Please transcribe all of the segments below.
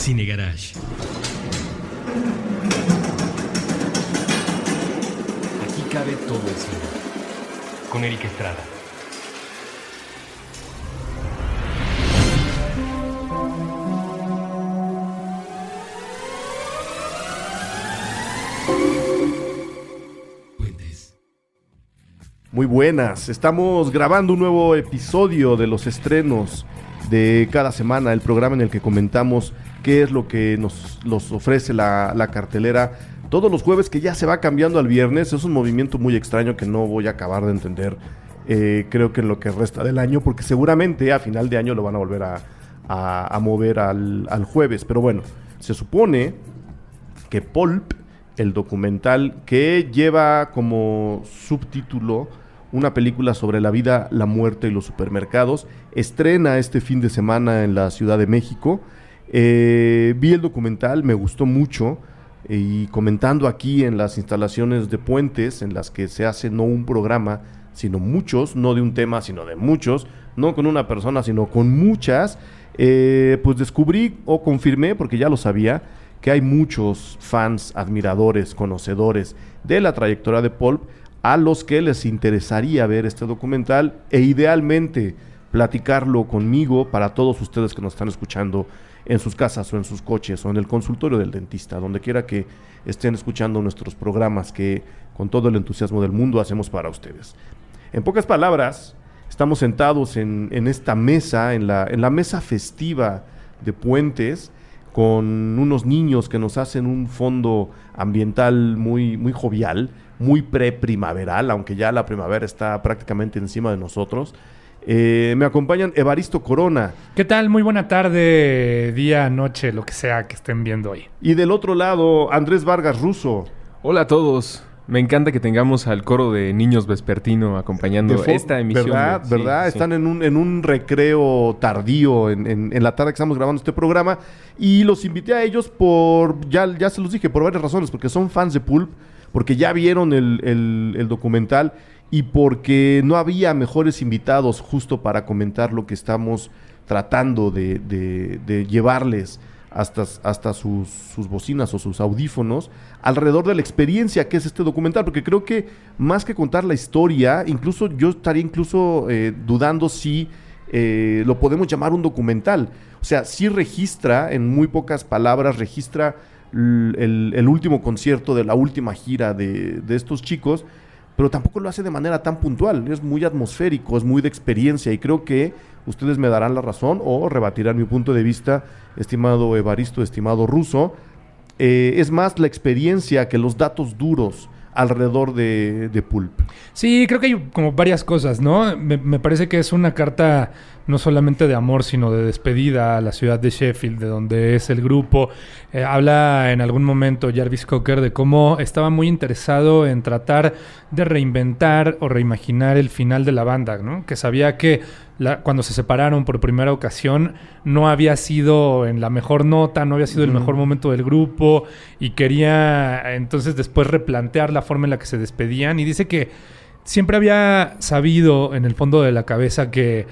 Cine Garage. Aquí cabe todo el cine. Con Eric Estrada. Muy buenas, estamos grabando un nuevo episodio de los estrenos de cada semana, el programa en el que comentamos qué es lo que nos ofrece la cartelera todos los jueves, que ya se va cambiando al viernes. Es un movimiento muy extraño que no voy a acabar de entender, creo que en lo que resta del año, porque seguramente a final de año lo van a volver a mover al jueves. Pero bueno, se supone que Pulp, el documental que lleva como subtítulo una película sobre la vida, la muerte y los supermercados, estrena este fin de semana en la Ciudad de México. Vi el documental, me gustó mucho, y comentando aquí en las instalaciones de Puentes, en las que se hace no un programa, sino muchos, no de un tema, sino de muchos, no con una persona, sino con muchas, pues descubrí o confirmé, porque ya lo sabía, que hay muchos fans, admiradores, conocedores de la trayectoria de Pulp, a los que les interesaría ver este documental e idealmente platicarlo conmigo, para todos ustedes que nos están escuchando en sus casas o en sus coches o en el consultorio del dentista, donde quiera que estén escuchando nuestros programas que con todo el entusiasmo del mundo hacemos para ustedes. En pocas palabras, estamos sentados en esta mesa, en la mesa festiva de Puentes, con unos niños que nos hacen un fondo ambiental muy, muy jovial, muy pre-primaveral, aunque ya la primavera está prácticamente encima de nosotros. Me acompañan Evaristo Corona. ¿Qué tal? Muy buena tarde, día, noche, lo que sea que estén viendo hoy. Y del otro lado, Andrés Vargas Russo. Hola a todos. Me encanta que tengamos al coro de niños vespertino acompañando esta emisión. ¿Verdad? Sí, ¿Verdad? sí. Están en un recreo tardío en la tarde que estamos grabando este programa. Y los invité a ellos ya se los dije, por varias razones. Porque son fans de Pulp, porque ya vieron el documental y porque no había mejores invitados justo para comentar lo que estamos tratando de llevarles hasta sus bocinas o sus audífonos alrededor de la experiencia que es este documental, porque creo que más que contar la historia, incluso yo estaría dudando si lo podemos llamar un documental. O sea, sí registra, en muy pocas palabras, registra el último concierto de la última gira de estos chicos, pero tampoco lo hace de manera tan puntual. Es muy atmosférico, es muy de experiencia, y creo que ustedes me darán la razón o rebatirán mi punto de vista, estimado Evaristo, estimado Russo. Es más la experiencia que los datos duros alrededor de Pulp. Sí, creo que hay como varias cosas, ¿no? Me parece que es una carta no solamente de amor, sino de despedida a la ciudad de Sheffield, de donde es el grupo. Habla en algún momento Jarvis Cocker de cómo estaba muy interesado en tratar de reinventar o reimaginar el final de la banda, ¿no? Que sabía que cuando se separaron por primera ocasión no había sido en la mejor nota, no había sido el mejor momento del grupo, y quería entonces después replantear la forma en la que se despedían, y dice que siempre había sabido en el fondo de la cabeza que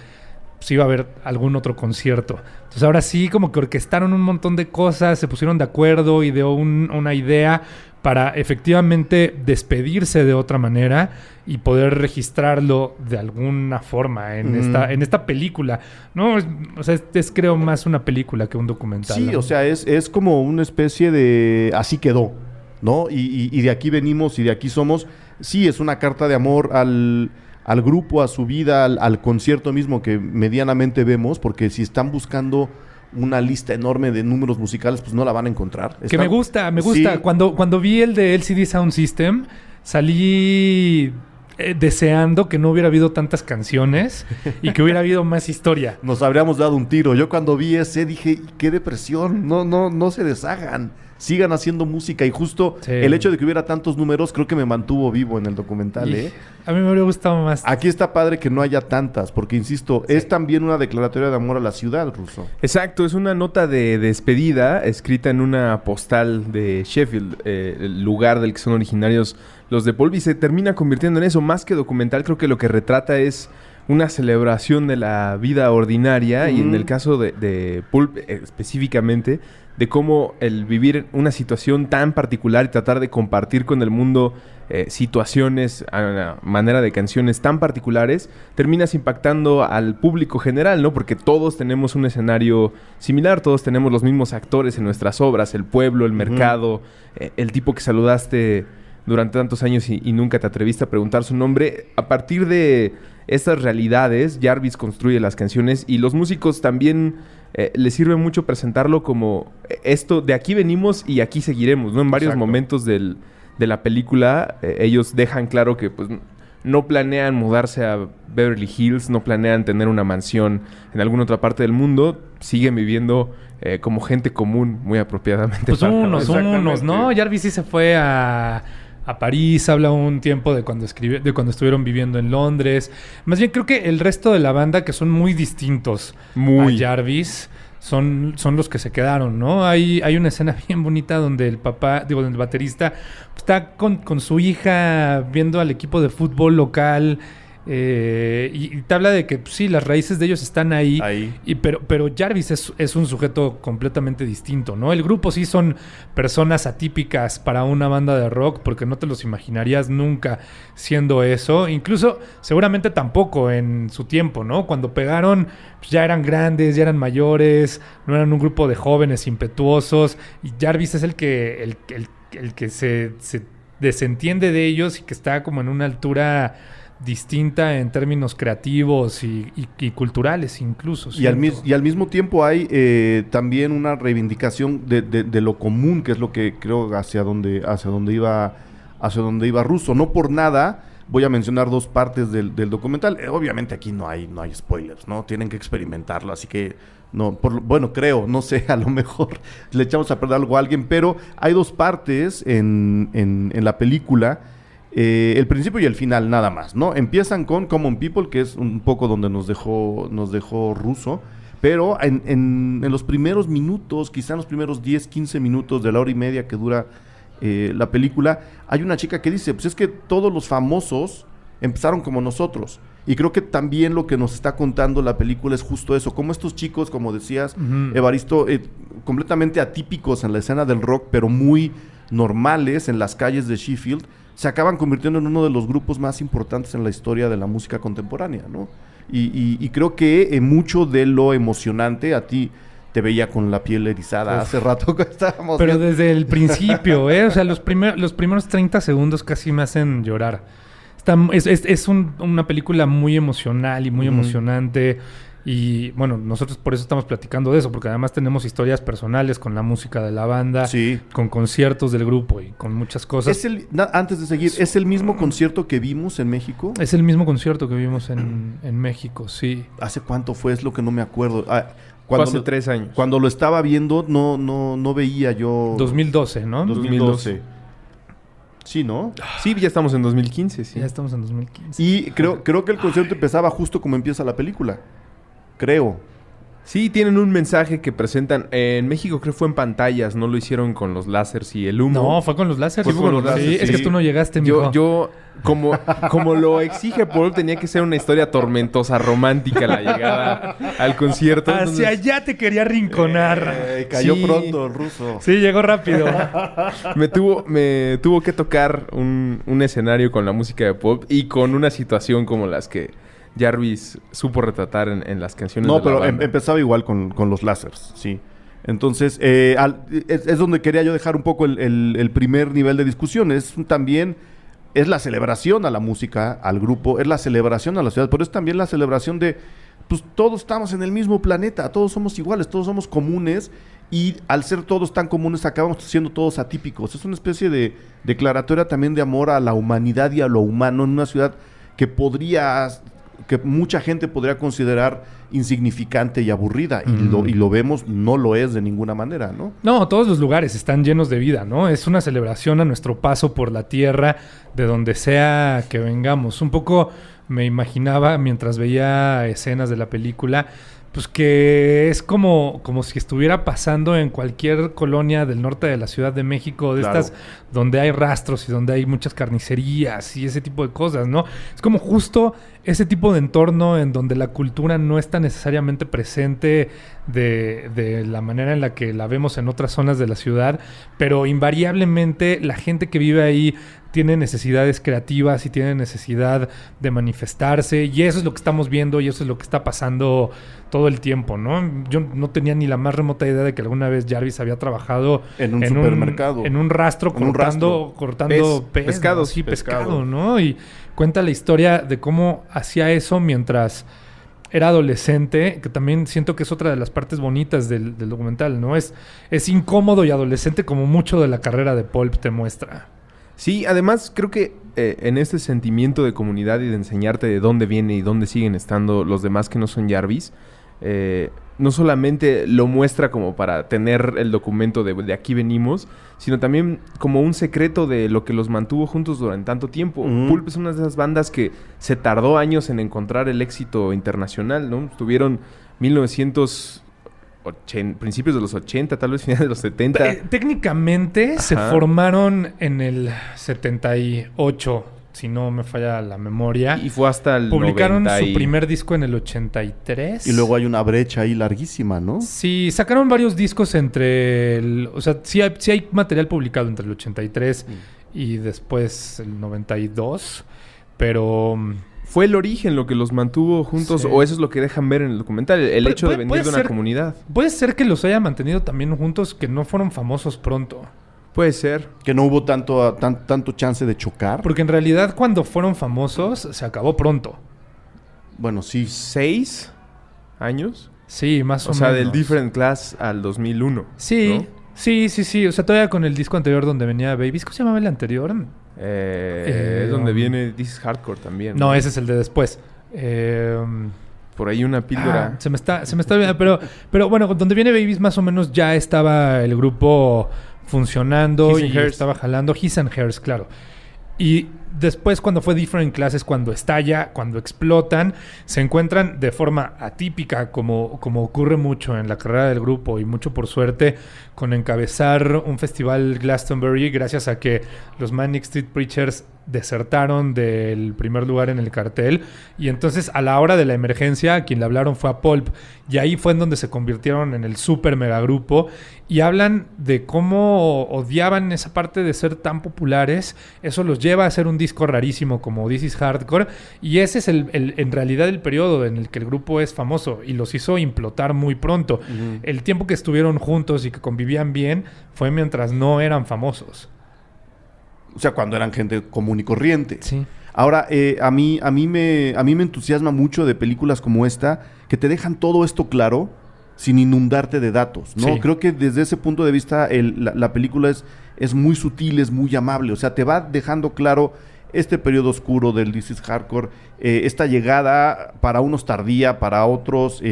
pues, iba a haber algún otro concierto. Entonces ahora sí como que orquestaron un montón de cosas, se pusieron de acuerdo, ideó una idea para efectivamente despedirse de otra manera y poder registrarlo de alguna forma en esta película, ¿no? O sea, es creo más una película que un documental. Sí, ¿no? o sea, es como una especie de así quedó, ¿no? Y de aquí venimos y de aquí somos. Sí, es una carta de amor al grupo, a su vida, al concierto mismo que medianamente vemos, porque si están buscando una lista enorme de números musicales, pues no la van a encontrar. Que me gusta. Sí. Cuando vi el de LCD Sound System, salí deseando que no hubiera habido tantas canciones y que hubiera habido más historia. Nos habríamos dado un tiro. Yo cuando vi ese dije, qué depresión, no se deshagan, sigan haciendo música. Y justo Sí. el hecho de que hubiera tantos números creo que me mantuvo vivo en el documental, Y a mí me hubiera gustado más. Aquí está padre que no haya tantas, porque insisto, es también una declaratoria de amor a la ciudad, Russo. Exacto, es una nota de despedida escrita en una postal de Sheffield, el lugar del que son originarios los de Pulp, y se termina convirtiendo en eso. Más que documental, creo que lo que retrata es una celebración de la vida ordinaria y en el caso de Pulp específicamente, de cómo el vivir una situación tan particular y tratar de compartir con el mundo situaciones a manera de canciones tan particulares, terminas impactando al público general, ¿no? Porque todos tenemos un escenario similar, todos tenemos los mismos actores en nuestras obras, el pueblo, el mercado, el tipo que saludaste durante tantos años y nunca te atreviste a preguntar su nombre. A partir de estas realidades, Jarvis construye las canciones y los músicos también les sirve mucho presentarlo como esto, de aquí venimos y aquí seguiremos, ¿no? En varios momentos de la película, ellos dejan claro que pues no planean mudarse a Beverly Hills, no planean tener una mansión en alguna otra parte del mundo, siguen viviendo como gente común, muy apropiadamente. Pues unos, ¿no? Jarvis sí se fue a París, habla un tiempo de cuando estuvieron viviendo en Londres. Más bien creo que el resto de la banda, que son muy distintos a Jarvis, son los que se quedaron, ¿no? Hay una escena bien bonita donde el baterista está con su hija viendo al equipo de fútbol local. Y te habla de que pues, sí, las raíces de ellos están ahí. Pero Jarvis es un sujeto completamente distinto, ¿no? El grupo sí son personas atípicas para una banda de rock, porque no te los imaginarías nunca siendo eso. Incluso seguramente tampoco en su tiempo, ¿no? Cuando pegaron pues, ya eran grandes, ya eran mayores, no eran un grupo de jóvenes impetuosos. Y Jarvis es el que se desentiende de ellos y que está como en una altura distinta en términos creativos y culturales incluso. Y al mismo tiempo hay también una reivindicación de lo común, que es lo que creo hacia donde iba Russo. No por nada voy a mencionar dos partes del documental. Obviamente aquí no hay spoilers, ¿no? Tienen que experimentarlo, así que creo, no sé, a lo mejor le echamos a perder algo a alguien, pero hay dos partes en la película. El principio y el final nada más, ¿no? Empiezan con Common People, que es un poco donde nos dejó Russo, pero en los primeros minutos, quizá en los primeros 10, 15 minutos de la hora y media que dura la película, hay una chica que dice, pues es que todos los famosos empezaron como nosotros. Y creo que también lo que nos está contando la película es justo eso, como estos chicos, como decías, Evaristo, completamente atípicos en la escena del rock, pero muy normales en las calles de Sheffield, se acaban convirtiendo en uno de los grupos más importantes en la historia de la música contemporánea, ¿no? Y creo que mucho de lo emocionante, a ti te veía con la piel erizada hace rato que estábamos pero viendo. desde el principio, o sea, los primeros 30 segundos casi me hacen llorar. Es una película muy emocional y muy emocionante. Y bueno, nosotros por eso estamos platicando de eso, porque además tenemos historias personales con la música de la banda, con conciertos del grupo y con muchas cosas. Antes de seguir, ¿es el mismo concierto que vimos en México? Es el mismo concierto que vimos en México, sí. ¿Hace cuánto fue? Es lo que no me acuerdo. Hace 3 años. Cuando lo estaba viendo, no veía yo... 2012, ¿no? 2012. Sí, ¿no? Sí, ya estamos en 2015, sí. Ya estamos en 2015. Y creo que el concierto empezaba justo como empieza la película. Creo. Sí, tienen un mensaje que presentan. En México creo que fue en pantallas, no lo hicieron con los láseres y el humo. No, fue con los láseres. Fue con los láseres, es que tú no llegaste, mijo. Yo como lo exige Paul, tenía que ser una historia tormentosa, romántica la llegada al concierto. Hacia allá te quería rinconar. Cayó pronto el Russo. Sí, llegó rápido. me tuvo que tocar un escenario con la música de pop y con una situación como las que Jarvis supo retratar en las canciones de la banda. No, pero empezaba igual con los lásers, sí. Entonces, es donde quería yo dejar un poco el primer nivel de discusión. También es la celebración a la música, al grupo, es la celebración a la ciudad, pero es también la celebración de, pues todos estamos en el mismo planeta, todos somos iguales, todos somos comunes, y al ser todos tan comunes acabamos siendo todos atípicos. Es una especie de declaratoria también de amor a la humanidad y a lo humano en una ciudad que mucha gente podría considerar insignificante y aburrida, y lo vemos, no lo es de ninguna manera, ¿no? No, todos los lugares están llenos de vida, ¿no? Es una celebración a nuestro paso por la tierra, de donde sea que vengamos. Un poco me imaginaba, mientras veía escenas de la película, pues que es como si estuviera pasando en cualquier colonia del norte de la Ciudad de México, de Claro. estas donde hay rastros y donde hay muchas carnicerías y ese tipo de cosas, ¿no? Es como justo ese tipo de entorno en donde la cultura no está necesariamente presente de la manera en la que la vemos en otras zonas de la ciudad, pero invariablemente la gente que vive ahí tiene necesidades creativas y tiene necesidad de manifestarse, y eso es lo que estamos viendo y eso es lo que está pasando todo el tiempo, ¿no? Yo no tenía ni la más remota idea de que alguna vez Jarvis había trabajado En un supermercado. en un rastro En un rastro. cortando pez, pescado, ¿no? Sí, pescado. pescado, ¿no? Y cuenta la historia de cómo hacía eso mientras era adolescente, que también siento que es otra de las partes bonitas del documental, ¿no? Es incómodo y adolescente como mucho de la carrera de Pulp te muestra. Sí, además creo que en este sentimiento de comunidad y de enseñarte de dónde viene y dónde siguen estando los demás que no son Jarvis, no solamente lo muestra como para tener el documento de aquí venimos, sino también como un secreto de lo que los mantuvo juntos durante tanto tiempo. Pulp es una de esas bandas que se tardó años en encontrar el éxito internacional, ¿no? Estuvieron principios de los 80, tal vez finales de los 70. Técnicamente se Ajá. formaron en el 78, si no me falla la memoria. Y fue hasta el Publicaron 90 su primer disco en el 83. Y luego hay una brecha ahí larguísima, ¿no? Sí, sacaron varios discos entre el... O sea, sí hay material publicado entre el 83 y después el 92, pero... ¿Fue el origen lo que los mantuvo juntos Sí. o eso es lo que dejan ver en el documental? El hecho de venir puede de una ser- comunidad. Puede ser que los haya mantenido también juntos, que no fueron famosos pronto. Puede ser. Que no hubo tanto chance de chocar. Porque en realidad cuando fueron famosos se acabó pronto. Bueno, sí. 6 años. Sí, más o, O sea, menos. del Different Class al 2001. Sí, ¿no? sí. O sea, todavía con el disco anterior donde venía Babies. ¿Cómo se llamaba el anterior? Es donde viene This is Hardcore también. No, ese es el de después. Por ahí una píldora. Se me está olvidando, pero bueno, donde viene Babies más o menos ya estaba el grupo funcionando His and y Hers. estaba jalando. His and Hers, claro. Y después cuando fue Different Classes, cuando estalla, cuando explotan, se encuentran de forma atípica, como ocurre mucho en la carrera del grupo y mucho por suerte, con encabezar un festival Glastonbury gracias a que los Manic Street Preachers desertaron del primer lugar en el cartel, y entonces a la hora de la emergencia a quien le hablaron fue a Pulp, y ahí fue en donde se convirtieron en el super mega grupo, y hablan de cómo odiaban esa parte de ser tan populares. Eso los lleva a hacer un disco rarísimo como This is Hardcore, y ese es en realidad el periodo en el que el grupo es famoso y los hizo implotar muy pronto. El tiempo que estuvieron juntos y que convivían bien fue mientras no eran famosos. O sea, cuando eran gente común y corriente. Sí. Ahora, a mí me entusiasma mucho de películas como esta, que te dejan todo esto claro sin inundarte de datos, ¿no? Sí. Creo que desde ese punto de vista la película es muy sutil, es muy amable. O sea, te va dejando claro este periodo oscuro del This is Hardcore, esta llegada para unos tardía, para otros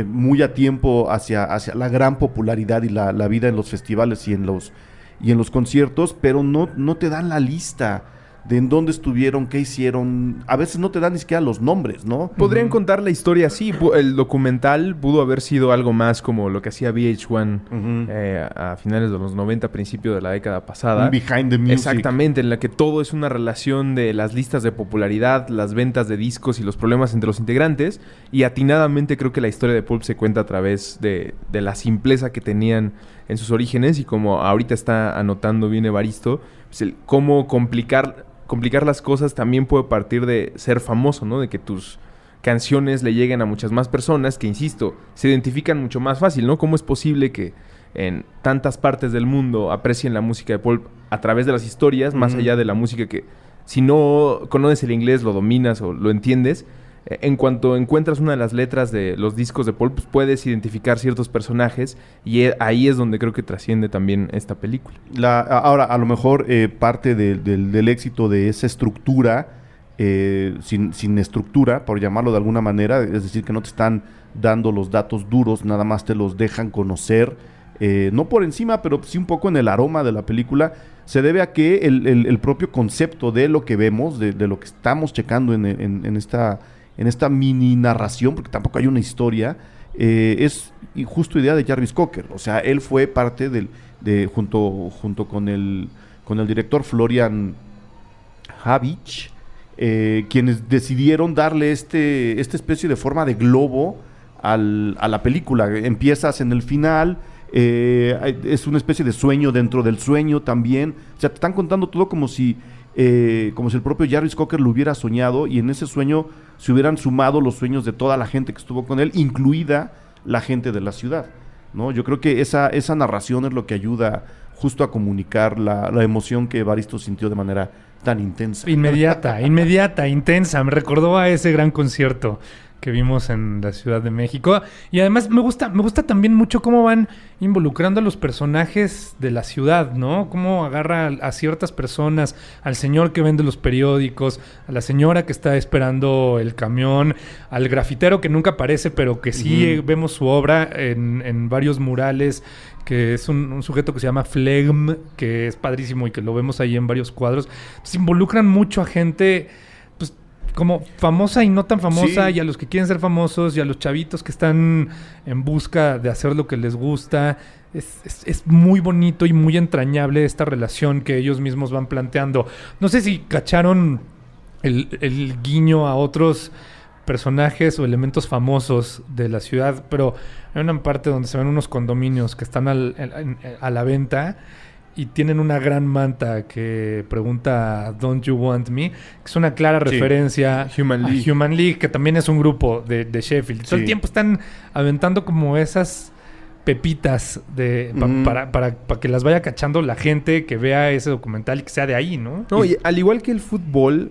muy a tiempo hacia la gran popularidad y la vida en los festivales y en los conciertos, pero no te dan la lista de en dónde estuvieron, qué hicieron. A veces no te dan ni siquiera los nombres, ¿no? Podrían contar la historia así. El documental pudo haber sido algo más como lo que hacía VH1 a finales de los 90, principio de la década pasada. Un behind the music. Exactamente, en la que todo es una relación de las listas de popularidad, las ventas de discos y los problemas entre los integrantes. Y atinadamente creo que la historia de Pulp se cuenta a través de la simpleza que tenían en sus orígenes, y como ahorita está anotando bien Evaristo, pues cómo complicar las cosas también puede partir de ser famoso, ¿no? De que tus canciones le lleguen a muchas más personas que, insisto, se identifican mucho más fácil, ¿no? ¿Cómo es posible que en tantas partes del mundo aprecien la música de Pulp a través de las historias, más allá de la música que, si no conoces el inglés, lo dominas o lo entiendes? En cuanto encuentras una de las letras de los discos de Pulp, pues puedes identificar ciertos personajes, y ahí es donde creo que trasciende también esta película. Ahora, a lo mejor parte del éxito de esa estructura, sin estructura, por llamarlo de alguna manera, es decir, que no te están dando los datos duros, nada más te los dejan conocer, no por encima, pero sí un poco en el aroma de la película, se debe a que el propio concepto de lo que vemos, de lo que estamos checando en esta mini narración, porque tampoco hay una historia, es justo idea de Jarvis Cocker. O sea, él fue parte junto con el director Florian Havich, quienes decidieron darle esta especie de forma de globo a la película. Empiezas en el final, es una especie de sueño dentro del sueño también. O sea, te están contando todo como si el propio Jarvis Cocker lo hubiera soñado, y en ese sueño se hubieran sumado los sueños de toda la gente que estuvo con él, incluida la gente de la ciudad, ¿no? Yo creo que esa narración es lo que ayuda justo a comunicar la emoción que Evaristo sintió de manera tan intensa. Inmediata, intensa. Me recordó a ese gran concierto que vimos en la Ciudad de México. Y además me gusta también mucho cómo van involucrando a los personajes de la ciudad, ¿no? Cómo agarra a ciertas personas, al señor que vende los periódicos, a la señora que está esperando el camión, al grafitero que nunca aparece, pero que sí vemos su obra en varios murales, que es un sujeto que se llama Phlegm, que es padrísimo y que lo vemos ahí en varios cuadros. Se involucran mucho a gente como famosa y no tan famosa, sí, y a los que quieren ser famosos, y a los chavitos que están en busca de hacer lo que les gusta. Es muy bonito y muy entrañable esta relación que ellos mismos van planteando. No sé si cacharon el guiño a otros personajes o elementos famosos de la ciudad, pero hay una parte donde se ven unos condominios que están a la venta y tienen una gran manta que pregunta "Don't you want me?", que es una clara referencia a Human League, que también es un grupo de Sheffield. Todo el tiempo están aventando como esas pepitas para que las vaya cachando la gente que vea ese documental y que sea de ahí, ¿no? No, y al igual que el fútbol,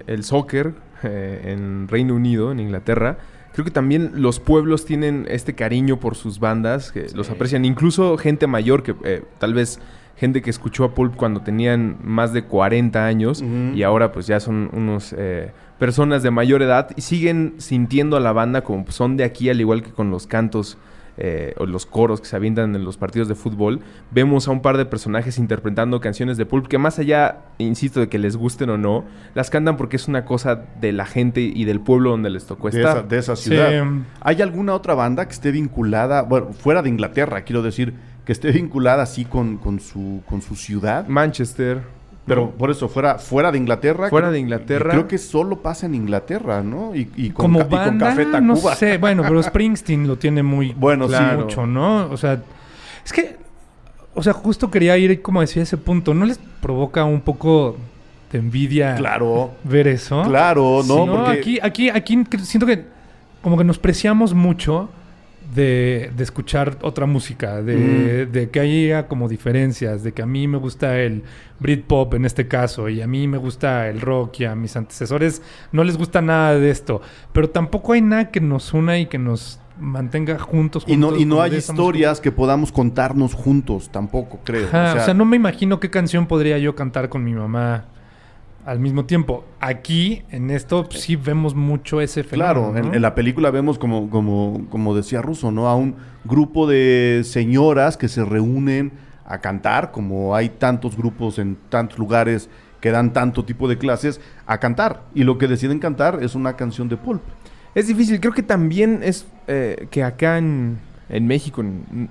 el soccer en Reino Unido, en Inglaterra, creo que también los pueblos tienen este cariño por sus bandas, que los aprecian. Incluso gente mayor que tal vez gente que escuchó a Pulp cuando tenían más de 40 años y ahora pues ya son unos personas de mayor edad y siguen sintiendo a la banda como son de aquí, al igual que con los cantos o los coros que se avientan en los partidos de fútbol. Vemos a un par de personajes interpretando canciones de Pulp que, más allá, insisto, de que les gusten o no, las cantan porque es una cosa de la gente y del pueblo donde les tocó estar. De esa ciudad. Sí. ¿Hay alguna otra banda que esté vinculada, bueno, fuera de Inglaterra, quiero decir, que esté vinculada así con su ciudad? Manchester. Pero por eso, fuera de Inglaterra. Fuera de Inglaterra. Creo que solo pasa en Inglaterra, ¿no? Y con, como y banda, con Café Tacuba. no sé. Bueno, pero Springsteen lo tiene muy bueno, claro, mucho, ¿no? O sea, es que, o sea, justo quería ir, como decía, a ese punto. ¿No les provoca un poco de envidia ver eso? Claro, ¿no? Sí, porque aquí siento que como que nos preciamos mucho de escuchar otra música, de que haya como diferencias, de que a mí me gusta el Britpop en este caso, y a mí me gusta el rock, y a mis antecesores no les gusta nada de esto, pero tampoco hay nada que nos una y que nos mantenga juntos. Y no hay historias que podamos contarnos juntos, tampoco, creo. Ajá, o sea, no me imagino qué canción podría yo cantar con mi mamá al mismo tiempo. Aquí, en esto, sí vemos mucho ese fenómeno. Claro, ¿no? en la película vemos, como decía Russo, ¿no? A un grupo de señoras que se reúnen a cantar, como hay tantos grupos en tantos lugares que dan tanto tipo de clases, a cantar. Y lo que deciden cantar es una canción de Pulp. Es difícil. Creo que también es que acá en México,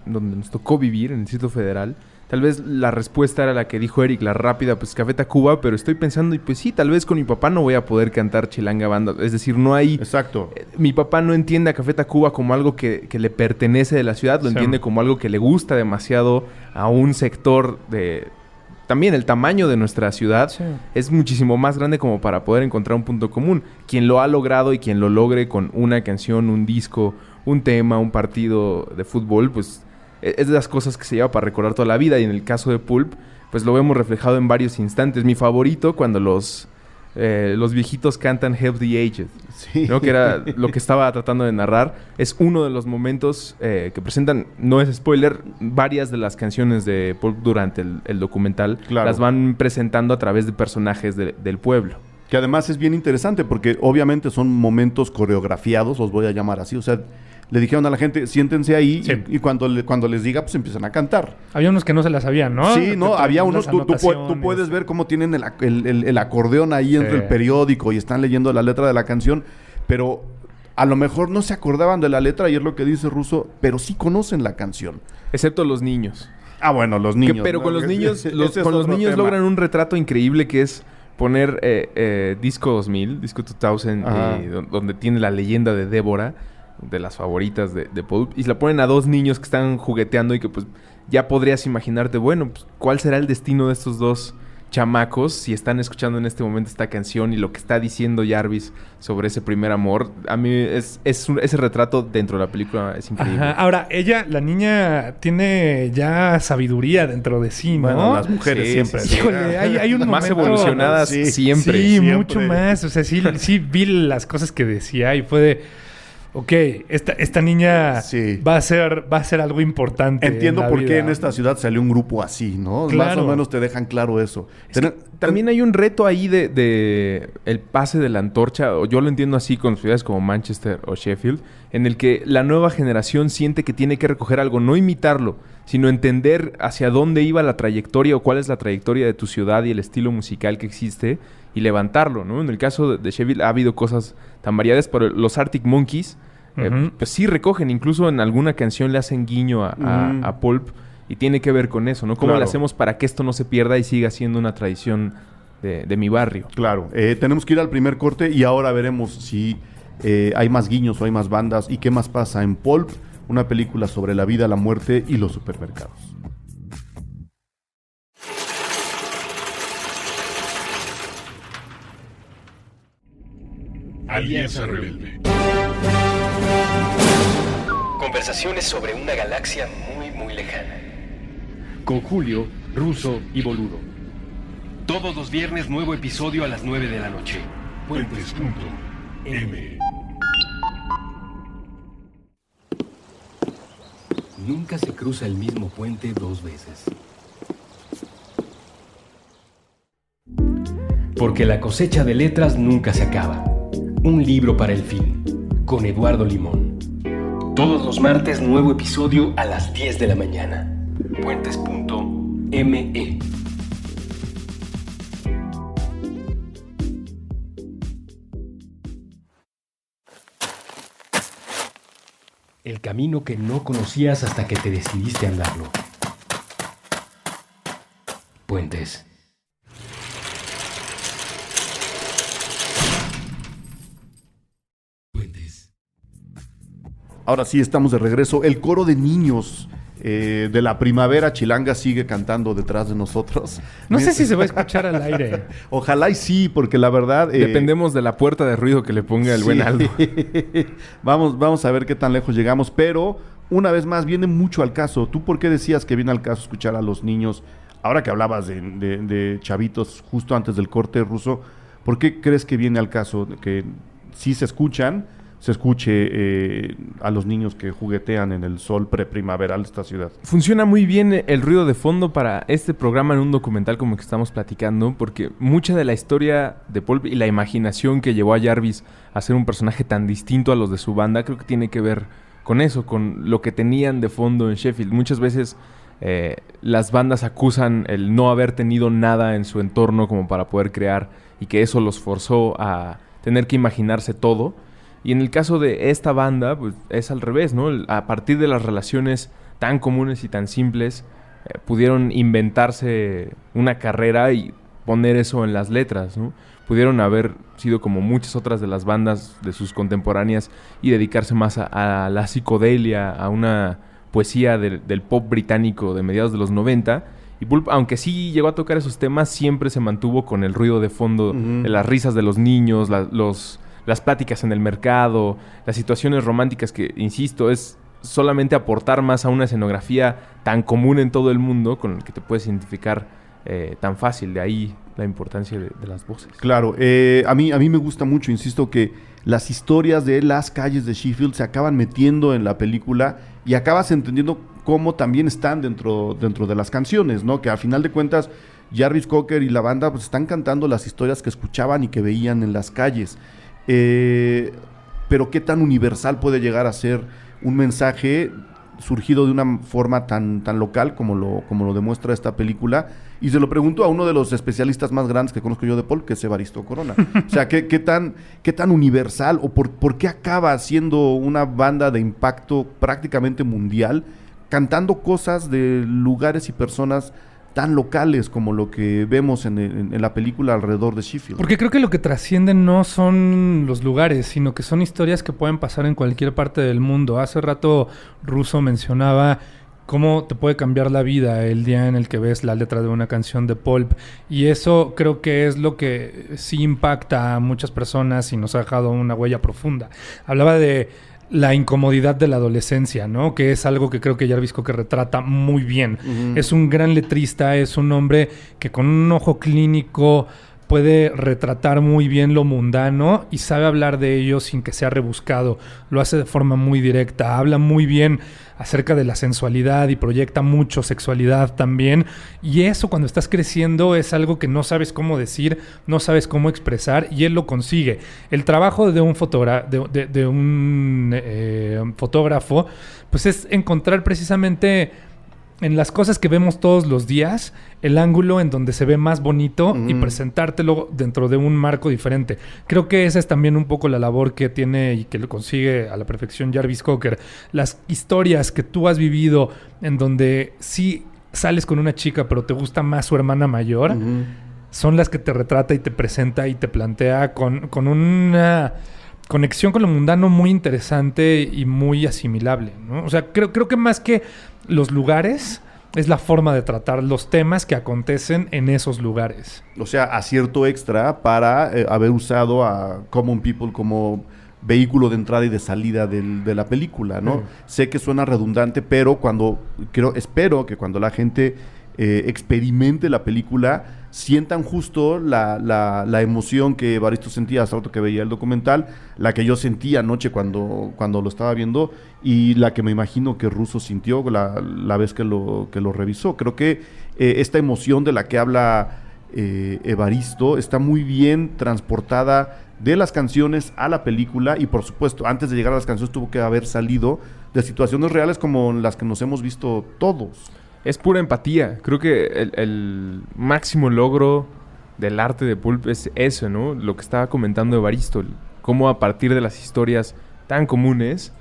donde nos tocó vivir, en el Distrito Federal, tal vez la respuesta era la que dijo Eric, la rápida, pues Café Tacuba, pero estoy pensando, y pues sí, tal vez con mi papá no voy a poder cantar Chilanga Banda. Es decir, no hay... Exacto. Mi papá no entiende a Café Tacuba como algo que le pertenece de la ciudad, lo entiende como algo que le gusta demasiado a un sector de... También el tamaño de nuestra ciudad es muchísimo más grande como para poder encontrar un punto común. Quien lo ha logrado y quien lo logre con una canción, un disco, un tema, un partido de fútbol, pues... es de las cosas que se lleva para recordar toda la vida. Y en el caso de Pulp, pues lo vemos reflejado en varios instantes. Mi favorito, cuando los viejitos cantan Help the Aged, sí, ¿no? Que era lo que estaba tratando de narrar. Es uno de los momentos que presentan, no es spoiler, varias de las canciones de Pulp durante el documental. Claro. Las van presentando a través de personajes del pueblo. Que además es bien interesante porque obviamente son momentos coreografiados, los voy a llamar así. O sea, le dijeron a la gente, siéntense ahí, y cuando les diga, pues empiezan a cantar. Había unos que no se la sabían, ¿no? Sí, no, había unos, tú puedes ver cómo tienen el acordeón ahí entre el periódico y están leyendo la letra de la canción. pero a lo mejor no se acordaban de la letra, y es lo que dice Russo, pero sí conocen la canción. Excepto los niños. Ah, bueno, los niños. Pero ¿no? con los niños, Ese es con los otro niños tema. logran un retrato increíble que es poner Disco 2000, Disco 2000, donde tiene la leyenda de Débora, de las favoritas de Pulp, y se la ponen a dos niños que están jugueteando y que pues ya podrías imaginarte, bueno, pues, ¿cuál será el destino de estos dos chamacos si están escuchando en este momento esta canción y lo que está diciendo Jarvis sobre ese primer amor? A mí ese retrato dentro de la película es increíble. Ajá. Ahora, la niña tiene ya sabiduría dentro de sí, ¿no? Bueno, las mujeres Sí, siempre. sí. Híjole, hay un Más momento... evolucionadas Sí. siempre. Sí, siempre. mucho más. O sea, sí vi las cosas que decía y fue de... Ok, esta niña Sí. va a ser algo importante. Entiendo en la por qué vida. en esta ciudad salió un grupo así, ¿no? Claro. Más o menos te dejan claro eso. Es que también hay un reto ahí de el pase de la antorcha, o yo lo entiendo así con ciudades como Manchester o Sheffield, en el que la nueva generación siente que tiene que recoger algo, no imitarlo, sino entender hacia dónde iba la trayectoria o cuál es la trayectoria de tu ciudad y el estilo musical que existe y levantarlo, ¿no? En el caso de Sheffield ha habido cosas tan variadas, pero los Arctic Monkeys pues sí recogen, incluso en alguna canción le hacen guiño a Pulp y tiene que ver con eso, ¿no? ¿Cómo Claro. le hacemos para que esto no se pierda y siga siendo una tradición de mi barrio? Claro, tenemos que ir al primer corte y ahora veremos si hay más guiños o hay más bandas y qué más pasa en Pulp, una película sobre la vida, la muerte y los supermercados. Alianza Rebelde. Conversaciones sobre una galaxia muy, muy lejana. Con Julio, Russo y Boludo. Todos los viernes, nuevo episodio a las 9 de la noche. Puentes.m. Nunca se cruza el mismo puente dos veces. Porque la cosecha de letras nunca se acaba. Un libro para el fin, con Eduardo Limón. Todos los martes, nuevo episodio a las 10 de la mañana. Puentes.me. El camino que no conocías hasta que te decidiste a andarlo. Puentes. Ahora sí, estamos de regreso. El coro de niños de la primavera chilanga sigue cantando detrás de nosotros. No sé si se va a escuchar al aire. Ojalá y sí, porque la verdad... Dependemos de la puerta de ruido que le ponga el buen sí. Aldo. Vamos a ver qué tan lejos llegamos, pero una vez más viene mucho al caso. ¿Tú por qué decías que viene al caso escuchar a los niños? Ahora que hablabas de chavitos justo antes del corte, Russo, ¿por qué crees que viene al caso que sí se escuche a los niños que juguetean en el sol preprimaveral de esta ciudad? Funciona muy bien el ruido de fondo para este programa en un documental como el que estamos platicando, porque mucha de la historia de Pulp y la imaginación que llevó a Jarvis a ser un personaje tan distinto a los de su banda, creo que tiene que ver con eso, con lo que tenían de fondo en Sheffield. Muchas veces las bandas acusan el no haber tenido nada en su entorno como para poder crear y que eso los forzó a tener que imaginarse todo. Y en el caso de esta banda, pues es al revés, ¿no? A partir de las relaciones tan comunes y tan simples, pudieron inventarse una carrera y poner eso en las letras, ¿no? Pudieron haber sido como muchas otras de las bandas de sus contemporáneas y dedicarse más a la psicodelia, a una poesía del pop británico de mediados de los 90. Y Pulp, aunque sí llegó a tocar esos temas, siempre se mantuvo con el ruido de fondo, de las risas de los niños, las pláticas en el mercado, las situaciones románticas que, insisto, es solamente aportar más a una escenografía tan común en todo el mundo con el que te puedes identificar tan fácil. De ahí la importancia de las voces. Claro, a mí me gusta mucho, insisto, que las historias de las calles de Sheffield se acaban metiendo en la película y acabas entendiendo cómo también están dentro de las canciones, ¿no? Que a final de cuentas Jarvis Cocker y la banda pues están cantando las historias que escuchaban y que veían en las calles. Pero qué tan universal puede llegar a ser un mensaje surgido de una forma tan local como lo demuestra esta película. Y se lo pregunto a uno de los especialistas más grandes que conozco yo de Pulp, que es Evaristo Corona. O sea, ¿qué tan universal o por qué acaba siendo una banda de impacto prácticamente mundial, cantando cosas de lugares y personas tan locales como lo que vemos en la película alrededor de Sheffield? Porque creo que lo que trasciende no son los lugares, sino que son historias que pueden pasar en cualquier parte del mundo. Hace rato Russo mencionaba cómo te puede cambiar la vida el día en el que ves la letra de una canción de Pulp. Y eso creo que es lo que sí impacta a muchas personas y nos ha dejado una huella profunda. Hablaba de la incomodidad de la adolescencia, ¿no? Que es algo que creo que Jarvis Cocker retrata muy bien. Uh-huh. Es un gran letrista, es un hombre que con un ojo clínico puede retratar muy bien lo mundano y sabe hablar de ello sin que sea rebuscado. Lo hace de forma muy directa, habla muy bien acerca de la sensualidad y proyecta mucho sexualidad también. Y eso, cuando estás creciendo, es algo que no sabes cómo decir, no sabes cómo expresar, y él lo consigue. El trabajo de un fotógrafo, pues es encontrar precisamente en las cosas que vemos todos los días, el ángulo en donde se ve más bonito y presentártelo dentro de un marco diferente. Creo que esa es también un poco la labor que tiene y que lo consigue a la perfección Jarvis Cocker. Las historias que tú has vivido en donde sí sales con una chica, pero te gusta más su hermana mayor, son las que te retrata y te presenta y te plantea con una conexión con lo mundano muy interesante y muy asimilable, ¿no? O sea, creo que más que los lugares, es la forma de tratar los temas que acontecen en esos lugares. O sea, acierto extra para haber usado a Common People como vehículo de entrada y de salida de la película, ¿no? Sé que suena redundante, pero espero que cuando la gente experimente la película, sientan justo la emoción que Evaristo sentía hasta rato que veía el documental, la que yo sentí anoche cuando lo estaba viendo, y la que me imagino que Russo sintió la vez que lo revisó. Creo que esta emoción de la que habla Evaristo está muy bien transportada de las canciones a la película, y por supuesto, antes de llegar a las canciones tuvo que haber salido de situaciones reales como las que nos hemos visto todos. Es pura empatía. Creo que el máximo logro del arte de Pulp es eso, ¿no? Lo que estaba comentando Evaristo. Cómo a partir de las historias tan comunes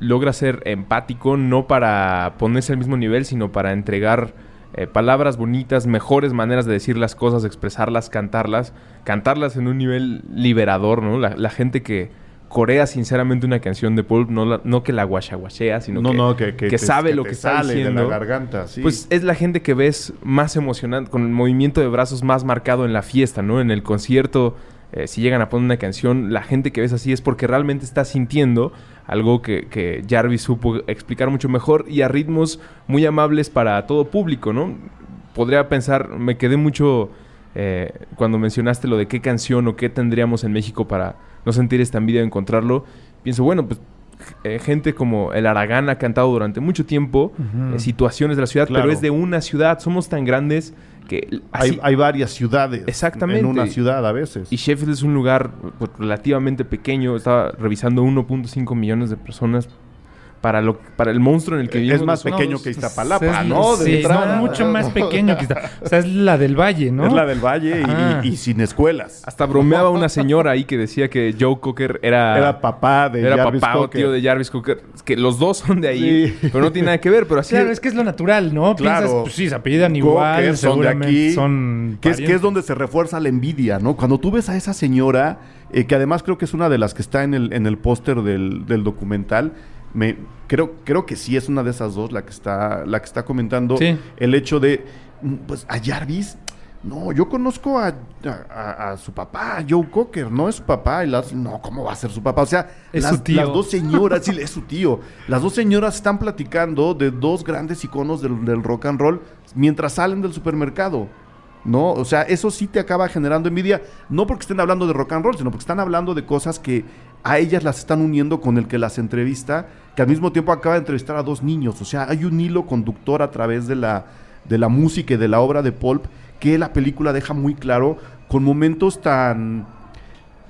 logra ser empático, no para ponerse al mismo nivel, sino para entregar palabras bonitas, mejores maneras de decir las cosas, expresarlas, cantarlas en un nivel liberador, ¿no? La gente que corea sinceramente una canción de Pulp, no que la guachaguachea, sino que sabe lo que está diciendo. De la garganta, sí. Pues es la gente que ves más emocionante, con el movimiento de brazos más marcado en la fiesta, ¿no? En el concierto, si llegan a poner una canción, la gente que ves así es porque realmente está sintiendo algo que Jarvis supo explicar mucho mejor y a ritmos muy amables para todo público, ¿no? Podría pensar, me quedé mucho cuando mencionaste lo de qué canción o qué tendríamos en México para no sentir esta envidia de encontrarlo. Pienso, bueno, pues gente como el Aragán ha cantado durante mucho tiempo situaciones de la ciudad, pero es de una ciudad. Somos tan grandes que hay varias ciudades. Exactamente. En una ciudad a veces. Y Sheffield es un lugar relativamente pequeño. Estaba revisando 1.5 millones de personas para el monstruo en el que vivimos. Es más pequeño que Iztapalapa, ¿no? Sí, mucho más pequeño que Iztapalapa. O sea, es la del Valle, ¿no? Es la del Valle y sin escuelas. Hasta bromeaba una señora ahí que decía que Joe Cocker era papá de Jarvis Cocker. O tío de Jarvis Cocker. Que los dos son de ahí, pero no tiene nada que ver. Pero así claro, es que es lo natural, ¿no? Claro. Piensas, pues sí, se apellidan igual, Cocker, seguramente son que es donde se refuerza la envidia, ¿no? Cuando tú ves a esa señora, que además creo que es una de las que está en el póster del documental. Creo que sí es una de esas dos la que está comentando el hecho de, pues, a Jarvis. No, yo conozco a su papá, Joe Cocker, no es su papá. No, ¿cómo va a ser su papá? O sea, su tío. Las dos señoras, sí, es su tío. Las dos señoras están platicando de dos grandes iconos del rock and roll mientras salen del supermercado, ¿no? O sea, eso sí te acaba generando envidia, no porque estén hablando de rock and roll, sino porque están hablando de cosas que a ellas las están uniendo con el que las entrevista, que al mismo tiempo acaba de entrevistar a dos niños. O sea, hay un hilo conductor a través de la música y de la obra de Pulp que la película deja muy claro, con momentos tan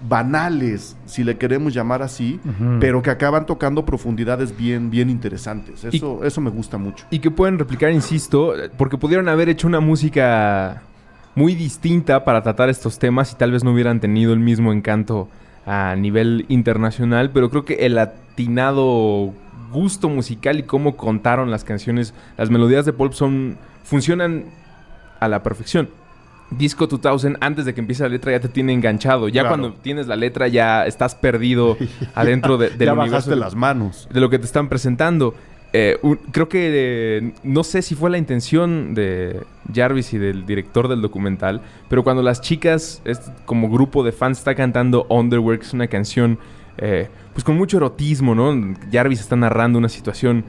banales, si le queremos llamar así, pero que acaban tocando profundidades bien, bien interesantes. Eso me gusta mucho. Y que pueden replicar, insisto, porque pudieron haber hecho una música muy distinta para tratar estos temas y tal vez no hubieran tenido el mismo encanto a nivel internacional, pero creo que el atinado gusto musical y cómo contaron las canciones, las melodías de Pulp funcionan a la perfección. Disco 2000, antes de que empiece la letra ya te tiene enganchado. Ya cuando tienes la letra ya estás perdido adentro del ya universo. Bajaste las manos. De lo que te están presentando. Creo que no sé si fue la intención de Jarvis y del director del documental, pero cuando las chicas, como grupo de fans, está cantando Underwear, que es una canción pues con mucho erotismo, ¿no? Jarvis está narrando una situación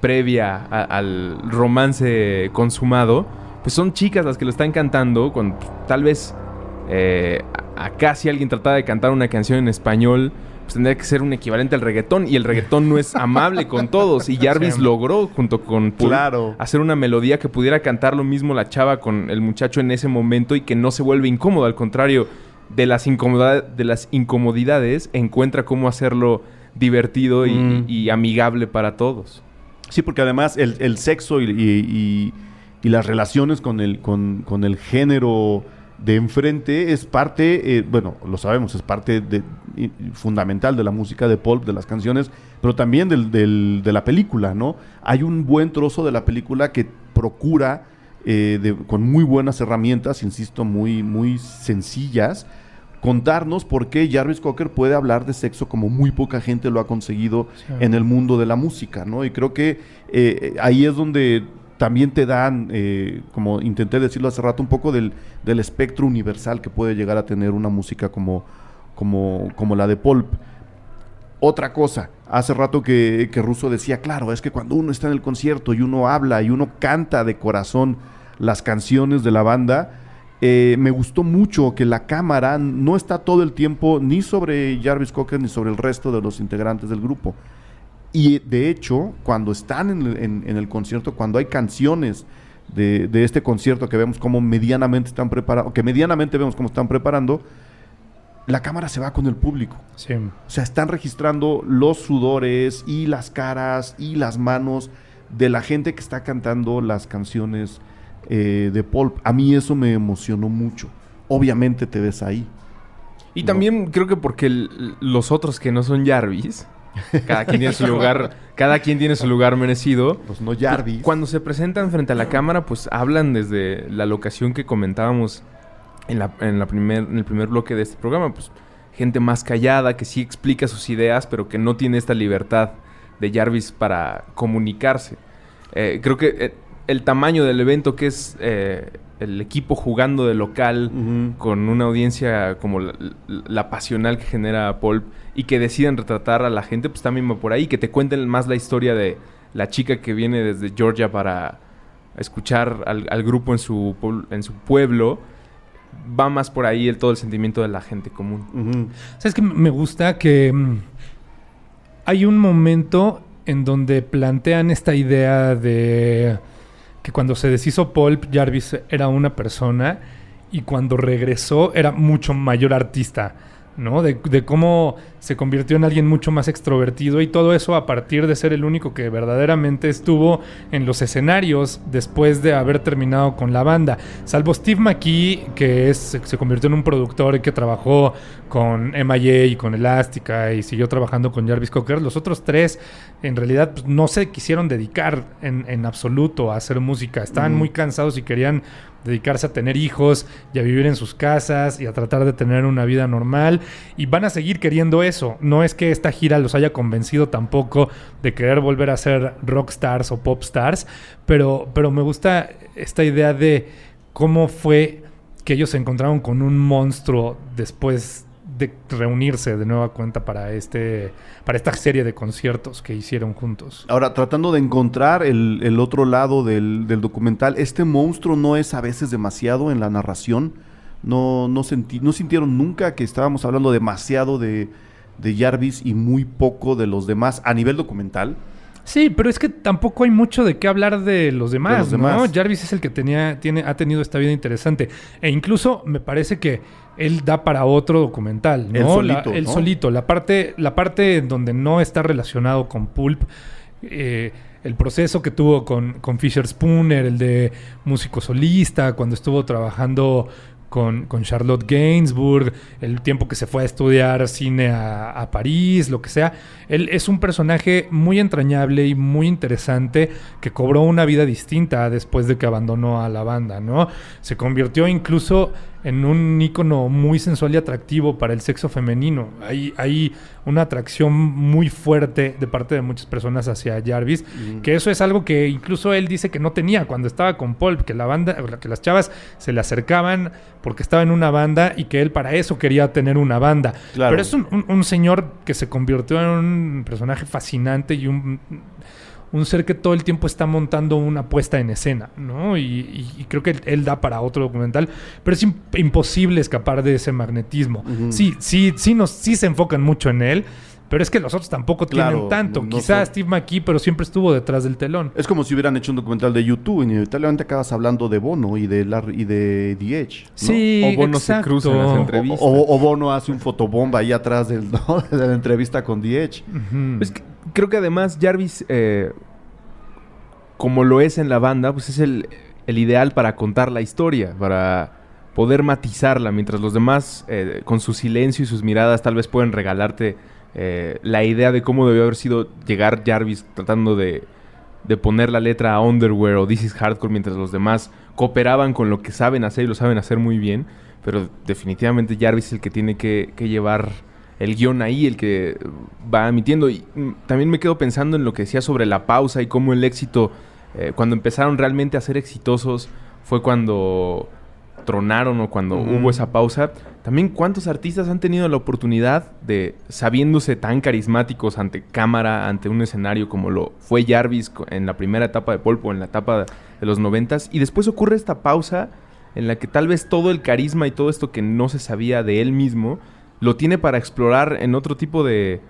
previa al romance consumado. Pues son chicas las que lo están cantando, cuando tal vez acá si alguien tratara de cantar una canción en español, pues tendría que ser un equivalente al reggaetón, y el reggaetón no es amable con todos, y Jarvis logró, junto con Pulp, hacer una melodía que pudiera cantar lo mismo la chava con el muchacho en ese momento y que no se vuelve incómodo, al contrario, de las incomodidades encuentra cómo hacerlo divertido y amigable para todos. Sí, porque además el sexo y las relaciones con el género de enfrente es parte, lo sabemos, es parte fundamental de la música de Pulp, de las canciones, pero también de la película, ¿no? Hay un buen trozo de la película que procura, con muy buenas herramientas, insisto, muy, muy sencillas, contarnos por qué Jarvis Cocker puede hablar de sexo como muy poca gente lo ha conseguido en el mundo de la música, ¿no? Y creo que ahí es donde también te dan, como intenté decirlo hace rato, un poco del espectro universal que puede llegar a tener una música como la de Pulp. Otra cosa, hace rato que Russo decía, claro, es que cuando uno está en el concierto y uno habla y uno canta de corazón las canciones de la banda, me gustó mucho que la cámara no está todo el tiempo ni sobre Jarvis Cocker ni sobre el resto de los integrantes del grupo. Y de hecho, cuando están en el concierto, cuando hay canciones de este concierto que vemos cómo medianamente están preparando, que medianamente vemos cómo están preparando, la cámara se va con el público. Sí. O sea, están registrando los sudores y las caras y las manos de la gente que está cantando las canciones de Pulp. A mí eso me emocionó mucho. Obviamente te ves ahí. Y también creo que porque los otros que no son Jarvis, cada quien tiene su lugar, cada quien tiene su lugar merecido. Pues no Jarvis. Cuando se presentan frente a la cámara, pues hablan desde la locación que comentábamos en el primer bloque de este programa, pues gente más callada, que sí explica sus ideas, pero que no tiene esta libertad de Jarvis para comunicarse. Creo que el tamaño del evento, que es el equipo jugando de local, con una audiencia como la pasional que genera Pulp, y que deciden retratar a la gente, pues también va por ahí, que te cuenten más la historia de la chica que viene desde Georgia para escuchar al grupo en su pueblo. Va más por ahí todo el sentimiento de la gente común. ¿Sabes qué? Me gusta que hay un momento en donde plantean esta idea de que cuando se deshizo Pulp, Jarvis era una persona y cuando regresó era mucho mayor artista, ¿no? De cómo se convirtió en alguien mucho más extrovertido, y todo eso a partir de ser el único que verdaderamente estuvo en los escenarios después de haber terminado con la banda. Salvo Steve McKee, que se convirtió en un productor y que trabajó con M.I.A. y con Elástica y siguió trabajando con Jarvis Cocker. Los otros tres en realidad pues, no se quisieron dedicar en absoluto a hacer música. Estaban muy cansados y querían dedicarse a tener hijos y a vivir en sus casas y a tratar de tener una vida normal, y van a seguir queriendo eso. No es que esta gira los haya convencido tampoco de querer volver a ser rockstars o popstars, pero me gusta esta idea de cómo fue que ellos se encontraron con un monstruo después de reunirse de nueva cuenta para esta serie de conciertos que hicieron juntos. Ahora, tratando de encontrar el otro lado del documental, este monstruo no es a veces demasiado en la narración. No sintieron nunca que estábamos hablando demasiado de Jarvis y muy poco de los demás a nivel documental. Sí, pero es que tampoco hay mucho de qué hablar de los demás, De los ¿no? demás. Jarvis es el que ha tenido esta vida interesante. E incluso me parece que él da para otro documental, ¿no? Él solito, ¿no? Solito. La parte en donde no está relacionado con Pulp, el proceso que tuvo con Fisher Spooner, el de músico solista, cuando estuvo trabajando con Charlotte Gainsbourg, el tiempo que se fue a estudiar cine a París, lo que sea. Él es un personaje muy entrañable y muy interesante que cobró una vida distinta después de que abandonó a la banda, ¿no? Se convirtió incluso en un ícono muy sensual y atractivo para el sexo femenino. Hay una atracción muy fuerte de parte de muchas personas hacia Jarvis, que eso es algo que incluso él dice que no tenía cuando estaba con Pulp, que que las chavas se le acercaban porque estaba en una banda y que él para eso quería tener una banda. Claro. Pero es un señor que se convirtió en un personaje fascinante y un ser que todo el tiempo está montando una puesta en escena, ¿no? Y creo que él da para otro documental, pero es imposible escapar de ese magnetismo. Sí se enfocan mucho en él, pero es que los otros tampoco tienen tanto. no Quizás son- Steve McKee, pero siempre estuvo detrás del telón. Es como si hubieran hecho un documental de YouTube. Inevitablemente acabas hablando de Bono y de The Edge, ¿no? Sí, O Bono se exacto. cruza en las entrevistas. O Bono hace un fotobomba ahí atrás de la entrevista con The Edge. Ujú. Es que creo que además Jarvis, como lo es en la banda, pues es el ideal para contar la historia, para poder matizarla, mientras los demás, con su silencio y sus miradas, tal vez pueden regalarte la idea de cómo debió haber sido llegar Jarvis tratando de poner la letra a Underwear o This is Hardcore, mientras los demás cooperaban con lo que saben hacer y lo saben hacer muy bien. Pero definitivamente Jarvis es el que tiene que llevar el guión ahí, el que va emitiendo. Y también me quedo pensando en lo que decía sobre la pausa y cómo el éxito, cuando empezaron realmente a ser exitosos, fue cuando tronaron o cuando hubo esa pausa. También cuántos artistas han tenido la oportunidad de, sabiéndose tan carismáticos ante cámara, ante un escenario como lo fue Jarvis en la primera etapa de Pulp o en la etapa de los 90s, y después ocurre esta pausa en la que tal vez todo el carisma y todo esto que no se sabía de él mismo lo tiene para explorar en otro tipo de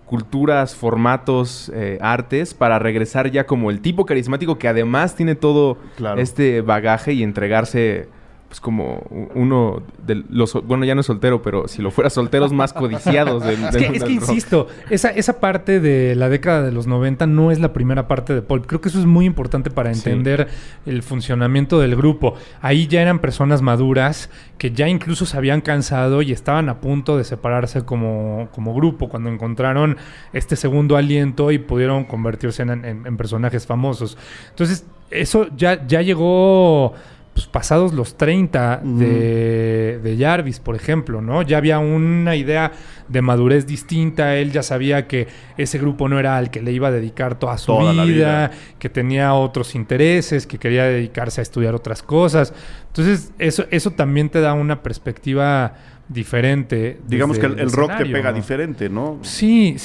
culturas, formatos, artes, para regresar ya como el tipo carismático que además tiene todo este bagaje y entregarse pues como uno de los, bueno, ya no es soltero, pero si lo fuera solteros más codiciados del Es que insisto, esa parte de la década de los 90 no es la primera parte de Pulp. Creo que eso es muy importante para entender el funcionamiento del grupo. Ahí ya eran personas maduras que ya incluso se habían cansado y estaban a punto de separarse como grupo cuando encontraron este segundo aliento y pudieron convertirse en personajes famosos. Entonces, eso ya llegó pues pasados los 30 de Jarvis, por ejemplo, ¿no? Ya había una idea de madurez distinta. Él ya sabía que ese grupo no era al que le iba a dedicar toda la vida, que tenía otros intereses, que quería dedicarse a estudiar otras cosas. Entonces, eso también te da una perspectiva diferente. Digamos que el rock te escenario, pega ¿no? diferente, ¿no? Sí.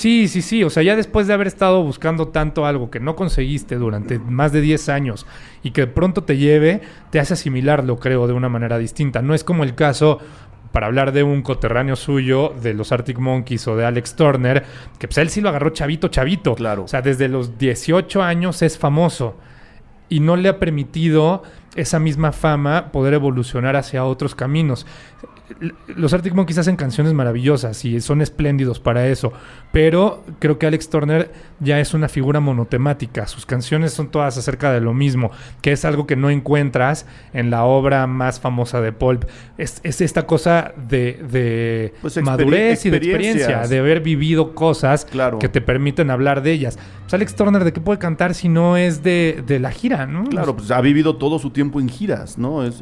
O sea, ya después de haber estado buscando tanto algo que no conseguiste durante más de 10 años y que de pronto te lleve, te hace asimilarlo, creo, de una manera distinta. No es como el caso, para hablar de un coterráneo suyo, de los Arctic Monkeys o de Alex Turner, que pues él sí lo agarró chavito. Claro. O sea, desde los 18 años es famoso y no le ha permitido esa misma fama poder evolucionar hacia otros caminos. Los Arctic Monkeys hacen canciones maravillosas y son espléndidos para eso, pero creo que Alex Turner ya es una figura monotemática. Sus canciones son todas acerca de lo mismo, que es algo que no encuentras en la obra más famosa de Pulp. Es esta cosa de Pues madurez y de experiencia, de haber vivido cosas que te permiten hablar de ellas. Pues Alex Turner, ¿de qué puede cantar si no es de la gira, no? Claro, pues ha vivido todo su tiempo en giras, ¿no? Es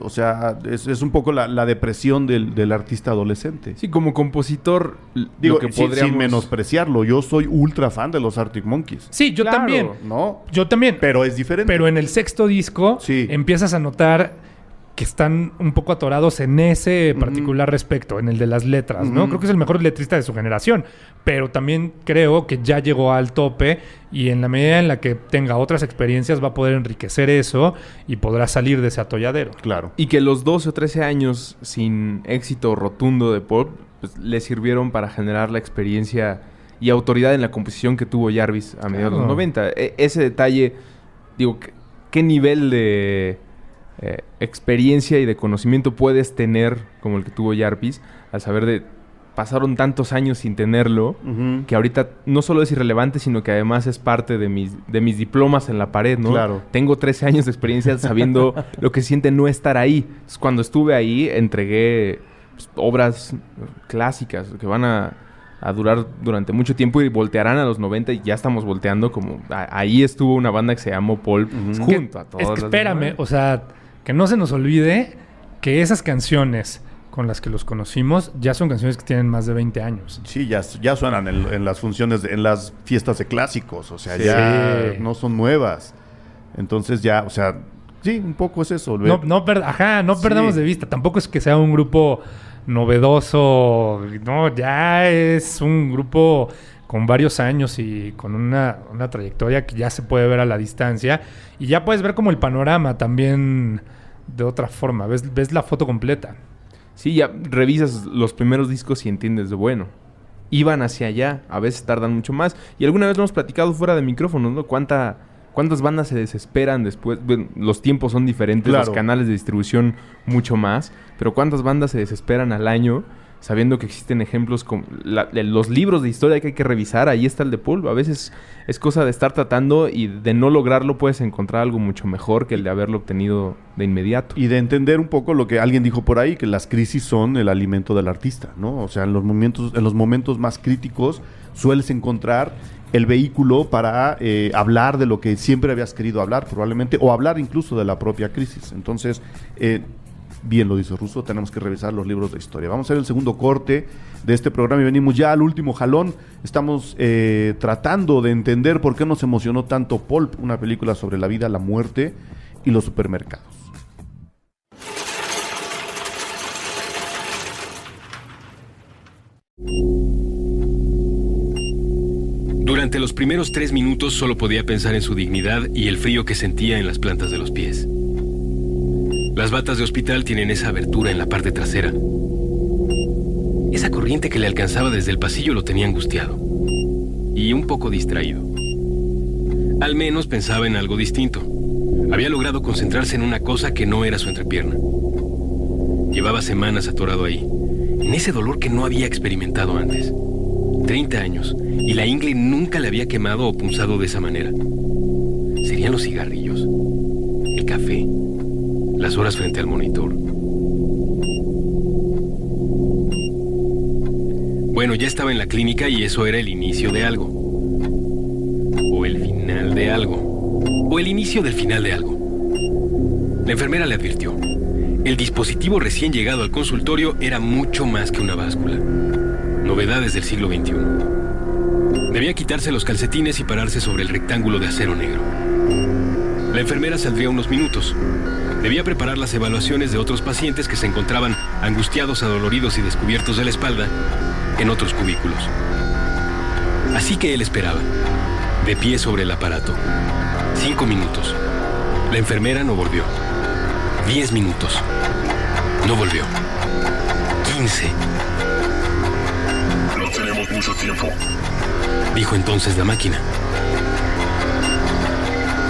un poco la depresión del artista adolescente. Sí, como compositor, digo, lo que podríamos... sin menospreciarlo, yo soy ultra fan de los Arctic Monkeys. Sí, yo también. ¿No? Yo también. Pero es diferente. Pero en el sexto disco empiezas a notar que están un poco atorados en ese particular respecto, en el de las letras, ¿no? Creo que es el mejor letrista de su generación, pero también creo que ya llegó al tope y en la medida en la que tenga otras experiencias va a poder enriquecer eso y podrá salir de ese atolladero. Claro. Y que los 12 o 13 años sin éxito rotundo de Pulp pues, le sirvieron para generar la experiencia y autoridad en la composición que tuvo Jarvis a mediados de los 90. Ese detalle, digo, ¿qué nivel de experiencia y de conocimiento puedes tener como el que tuvo Jarvis al saber de pasaron tantos años sin tenerlo, que ahorita no solo es irrelevante, sino que además es parte de mis diplomas en la pared, ¿no? Claro. Tengo 13 años de experiencia sabiendo lo que siente no estar ahí. Entonces, cuando estuve ahí, entregué obras clásicas que van a durar durante mucho tiempo y voltearán a los 90 y ya estamos volteando como... Ahí estuvo una banda que se llamó Pulp junto a todas Es que las espérame, demás. o sea, que no se nos olvide que esas canciones con las que los conocimos ya son canciones que tienen más de 20 años. Sí, ya suenan en las funciones, en las fiestas de clásicos. O sea, Sí. ya no son nuevas. Entonces ya, o sea, sí, un poco es eso. No perdamos Sí. de vista. Tampoco es que sea un grupo novedoso. No, ya es un grupo con varios años y con una trayectoria que ya se puede ver a la distancia. Y ya puedes ver como el panorama también de otra forma. Ves la foto completa. Sí, ya revisas los primeros discos y entiendes de bueno. Iban hacia allá, a veces tardan mucho más. Y alguna vez lo hemos platicado fuera de micrófonos, ¿no? ¿Cuántas bandas se desesperan después? Bueno, los tiempos son diferentes, Claro. los canales de distribución mucho más. Pero ¿cuántas bandas se desesperan al año sabiendo que existen ejemplos como los libros de historia que hay que revisar? Ahí está el de Pulp. A veces es cosa de estar tratando y de no lograrlo puedes encontrar algo mucho mejor que el de haberlo obtenido de inmediato. Y de entender un poco lo que alguien dijo por ahí, que las crisis son el alimento del artista, ¿no? O sea, en los momentos más críticos sueles encontrar el vehículo para hablar de lo que siempre habías querido hablar, probablemente, o hablar incluso de la propia crisis. Entonces, bien lo dice Russo, tenemos que revisar los libros de historia. Vamos a hacer el segundo corte de este programa y venimos ya al último jalón. Estamos tratando de entender por qué nos emocionó tanto Pulp, una película sobre la vida, la muerte y los supermercados. Durante los primeros 3 minutos solo podía pensar en su dignidad y el frío que sentía en las plantas de los pies. Las batas de hospital tienen esa abertura en la parte trasera. Esa corriente que le alcanzaba desde el pasillo lo tenía angustiado y un poco distraído. Al menos pensaba en algo distinto. Había logrado concentrarse en una cosa que no era su entrepierna. Llevaba semanas atorado ahí, en ese dolor que no había experimentado antes. 30 años, y la ingle nunca le había quemado o punzado de esa manera. ¿Serían los cigarrillos? ¿El café? ¿Las horas frente al monitor? Bueno, ya estaba en la clínica y eso era el inicio de algo. O el final de algo. O el inicio del final de algo. La enfermera le advirtió. El dispositivo recién llegado al consultorio era mucho más que una báscula. Novedades del siglo XXI. Debía quitarse los calcetines y pararse sobre el rectángulo de acero negro. La enfermera saldría unos minutos. Debía preparar las evaluaciones de otros pacientes que se encontraban angustiados, adoloridos y descubiertos de la espalda en otros cubículos. Así que él esperaba, de pie sobre el aparato. 5 minutos. La enfermera no volvió. 10 minutos. No volvió. 15. No tenemos mucho tiempo, Dijo entonces la máquina.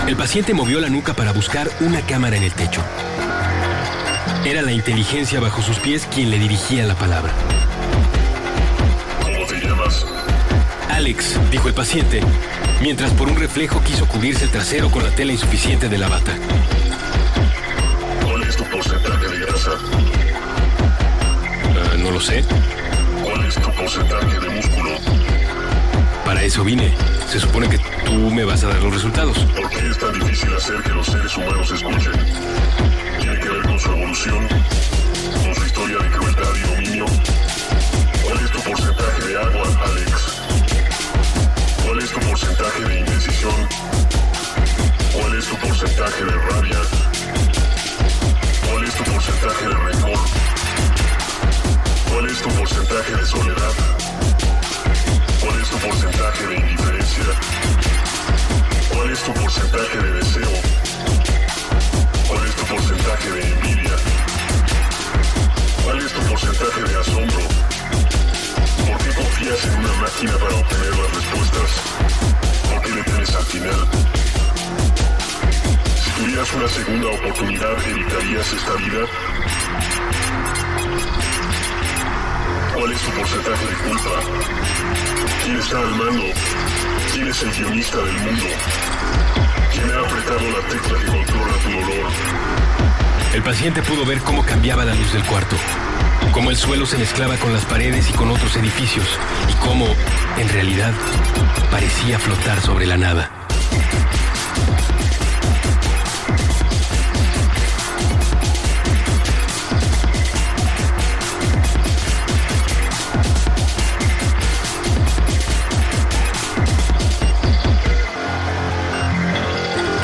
El paciente movió la nuca para buscar una cámara en el techo. Era la inteligencia bajo sus pies quien le dirigía la palabra. ¿Cómo te llamas? Alex, dijo el paciente, mientras por un reflejo quiso cubrirse el trasero con la tela insuficiente de la bata. ¿Cuál es tu porcentaje de grasa? No lo sé. ¿Cuál es tu porcentaje de músculo? Para eso vine. Se supone que tú me vas a dar los resultados. ¿Por qué es tan difícil hacer que los seres humanos escuchen? ¿Tiene que ver con su evolución? ¿Con su historia de crueldad y dominio? ¿Cuál es tu porcentaje de agua, Alex? ¿Cuál es tu porcentaje de indecisión? ¿Cuál es tu porcentaje de rabia? ¿Cuál es tu porcentaje de rencor? ¿Cuál es tu porcentaje de soledad? ¿Cuál es tu porcentaje de indiferencia? ¿Cuál es tu porcentaje de deseo? ¿Cuál es tu porcentaje de envidia? ¿Cuál es tu porcentaje de asombro? ¿Por qué confías en una máquina para obtener la segunda oportunidad evitarías esta vida? ¿Cuál es tu porcentaje de culpa? ¿Quién está al mando? ¿Quién es el guionista del mundo? ¿Quién ha apretado la tecla que controla tu dolor? El paciente pudo ver cómo cambiaba la luz del cuarto, cómo el suelo se mezclaba con las paredes y con otros edificios, y cómo, en realidad, parecía flotar sobre la nada.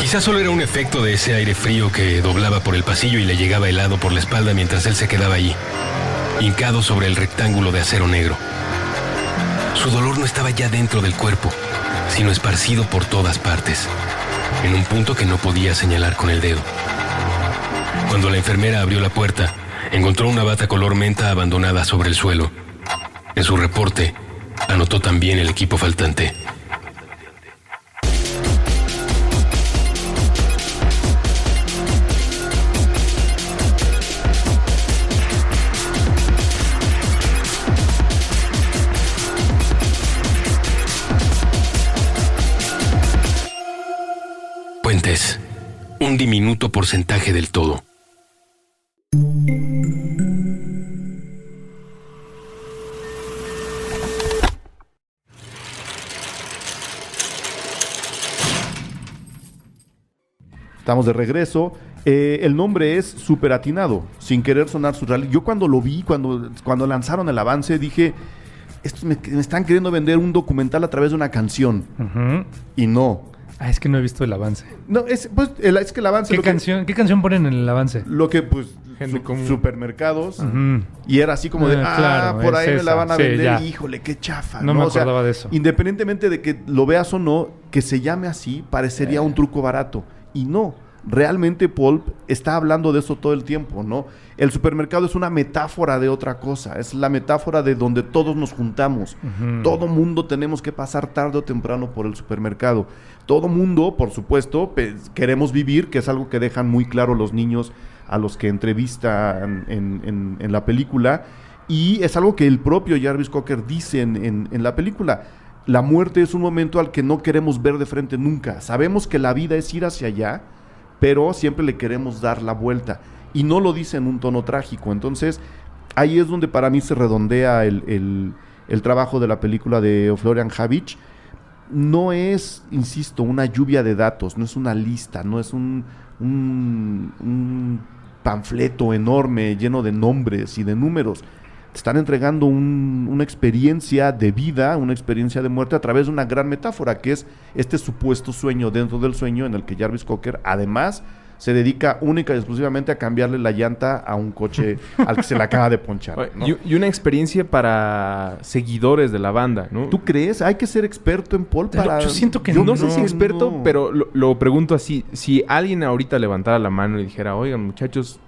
Quizás solo era un efecto de ese aire frío que doblaba por el pasillo y le llegaba helado por la espalda mientras él se quedaba allí, hincado sobre el rectángulo de acero negro. Su dolor no estaba ya dentro del cuerpo, sino esparcido por todas partes, en un punto que no podía señalar con el dedo. Cuando la enfermera abrió la puerta, encontró una bata color menta abandonada sobre el suelo. En su reporte, anotó también el equipo faltante. Puentes, un diminuto porcentaje del todo. Estamos de regreso. El nombre es Súper Atinado, sin querer sonar surreal. Yo cuando lo vi, cuando lanzaron el avance, dije, estos me están queriendo vender un documental a través de una canción. Ujú. Y no. Es que no he visto el avance. No, es que el avance... ¿Qué canción ponen en el avance? Lo que, pues, Gente común. supermercados. Ujú. Y era así como de, Claro, por es ahí me la esa. van a Sí, vender. ya. Híjole, qué chafa. No me O sea, acordaba de eso. Independientemente de que lo veas o no, que se llame así, parecería un truco barato. Y no. Realmente Pulp está hablando de eso todo el tiempo, ¿no? El supermercado es una metáfora de otra cosa. Es la metáfora de donde todos nos juntamos. Ujú. Todo mundo tenemos que pasar tarde o temprano por el supermercado. Todo mundo, por supuesto, queremos vivir, que es algo que dejan muy claro los niños a los que entrevistan en la película. Y es algo que el propio Jarvis Cocker dice en la película. La muerte es un momento al que no queremos ver de frente nunca. Sabemos que la vida es ir hacia allá, pero siempre le queremos dar la vuelta. Y no lo dice en un tono trágico. Entonces, ahí es donde para mí se redondea el trabajo de la película de Florian Havich. No es, insisto, una lluvia de datos, no es una lista, no es un panfleto enorme lleno de nombres y de números. Te están entregando una experiencia de vida, una experiencia de muerte a través de una gran metáfora, que es este supuesto sueño dentro del sueño en el que Jarvis Cocker, además, se dedica única y exclusivamente a cambiarle la llanta a un coche al que se le acaba de ponchar, ¿no? Y una experiencia para seguidores de la banda, ¿no? ¿Tú crees? Hay que ser experto en Pulp para... Yo siento que Yo no no. sé si experto, no. pero lo pregunto así. Si alguien ahorita levantara la mano y dijera, oigan, muchachos,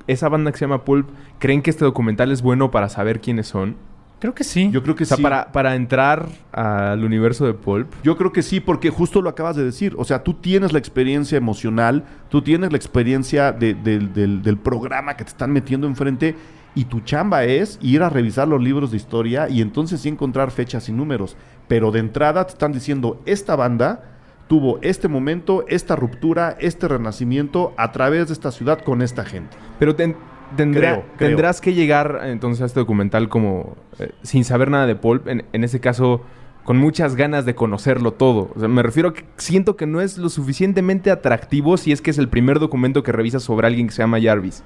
esa banda que se llama Pulp, ¿creen que este documental es bueno para saber quiénes son? Creo que sí. Yo creo que O sea, sí. para entrar al universo de Pulp. Yo creo que sí, porque justo lo acabas de decir. O sea, tú tienes la experiencia emocional, tú tienes la experiencia del programa que te están metiendo enfrente, y tu chamba es ir a revisar los libros de historia y entonces sí encontrar fechas y números. Pero de entrada te están diciendo, esta banda tuvo este momento, esta ruptura, este renacimiento a través de esta ciudad con esta gente. Pero Creo. tendrás que llegar entonces a este documental como sin saber nada de Pulp. En ese caso, con muchas ganas de conocerlo todo. O sea, me refiero a que siento que no es lo suficientemente atractivo si es que es el primer documento que revisas sobre alguien que se llama Jarvis.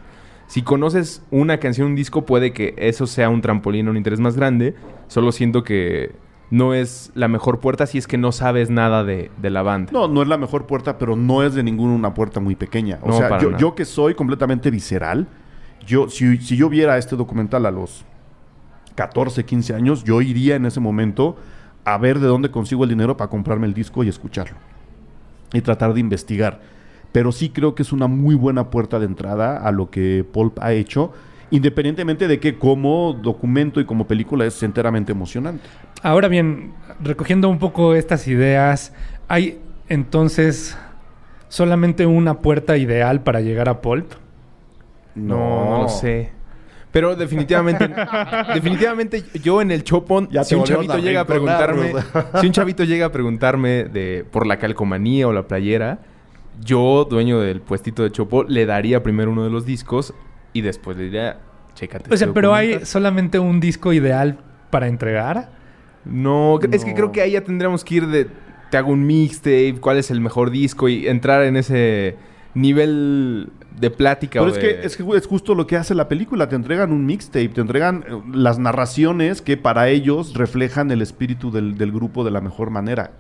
Si conoces una canción, un disco, puede que eso sea un trampolín, un interés más grande. Solo siento que no es la mejor puerta si es que no sabes nada de la banda. No es la mejor puerta, pero no es de ninguna una puerta muy pequeña. O No, sea, para nada. yo que soy completamente visceral, si yo viera este documental a los 14, 15 años, yo iría en ese momento a ver de dónde consigo el dinero para comprarme el disco y escucharlo. Y tratar de investigar. Pero sí creo que es una muy buena puerta de entrada a lo que Pulp ha hecho, independientemente de que como documento y como película es enteramente emocionante. Ahora bien, recogiendo un poco estas ideas, hay entonces solamente una puerta ideal para llegar a Pulp? No lo sé. Pero definitivamente yo en el Chopon, Ya si te un volvieron chavito a llega a preguntarme, rinconar, si un chavito llega a preguntarme por la calcomanía o la playera, yo, dueño del puestito de Chopo, le daría primero uno de los discos y después le diría, chécate. O sea, este pero documental. hay solamente un disco ideal para entregar. No, es que No. creo que ahí ya tendríamos que ir te hago un mixtape, cuál es el mejor disco y entrar en ese nivel de plática. Pero es que es justo lo que hace la película. Te entregan un mixtape, te entregan las narraciones que para ellos reflejan el espíritu del grupo de la mejor manera.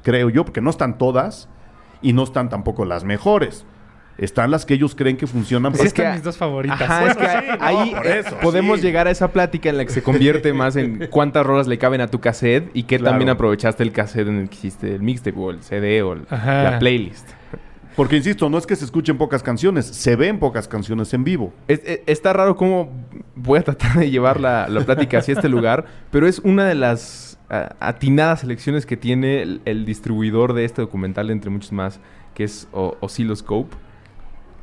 Creo yo, porque no están todas y no están tampoco las mejores. Están las que ellos creen que funcionan. Sí, porque- están mis dos favoritas. Ajá, es que ahí por eso, podemos sí. llegar a esa plática en la que se convierte más en cuántas rolas le caben a tu cassette y que Claro. también aprovechaste el cassette en el que hiciste el mixtape o el CD o Ajá. la playlist. Porque, insisto, no es que se escuchen pocas canciones, se ven pocas canciones en vivo. Está raro cómo voy a tratar de llevar la plática hacia este lugar, pero es una de las atinadas elecciones que tiene el distribuidor de este documental, entre muchos más, que es Oscilloscope.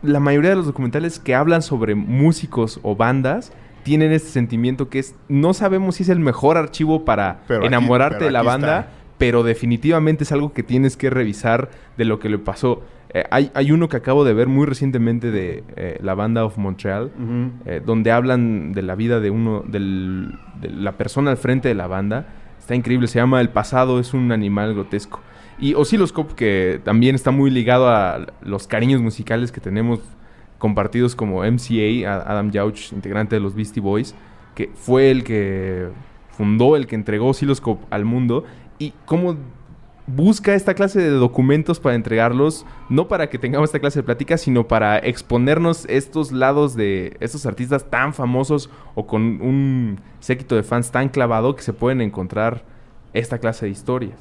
La mayoría de los documentales que hablan sobre músicos o bandas tienen este sentimiento que es, no sabemos si es el mejor archivo para Pero enamorarte pero de la aquí banda, está. pero definitivamente es algo que tienes que revisar de lo que le pasó. Hay uno que acabo de ver muy recientemente de la banda of Montreal, donde hablan de la vida de la persona al frente de la banda. Está increíble, se llama El pasado es un animal grotesco. Y Oscilloscope, que también está muy ligado a los cariños musicales que tenemos compartidos como MCA, Adam Yauch, integrante de los Beastie Boys, que fue el que fundó, el que entregó Oscilloscope al mundo, y cómo busca esta clase de documentos para entregarlos, no para que tengamos esta clase de pláticas, sino para exponernos estos lados de estos artistas tan famosos o con un séquito de fans tan clavado que se pueden encontrar esta clase de historias,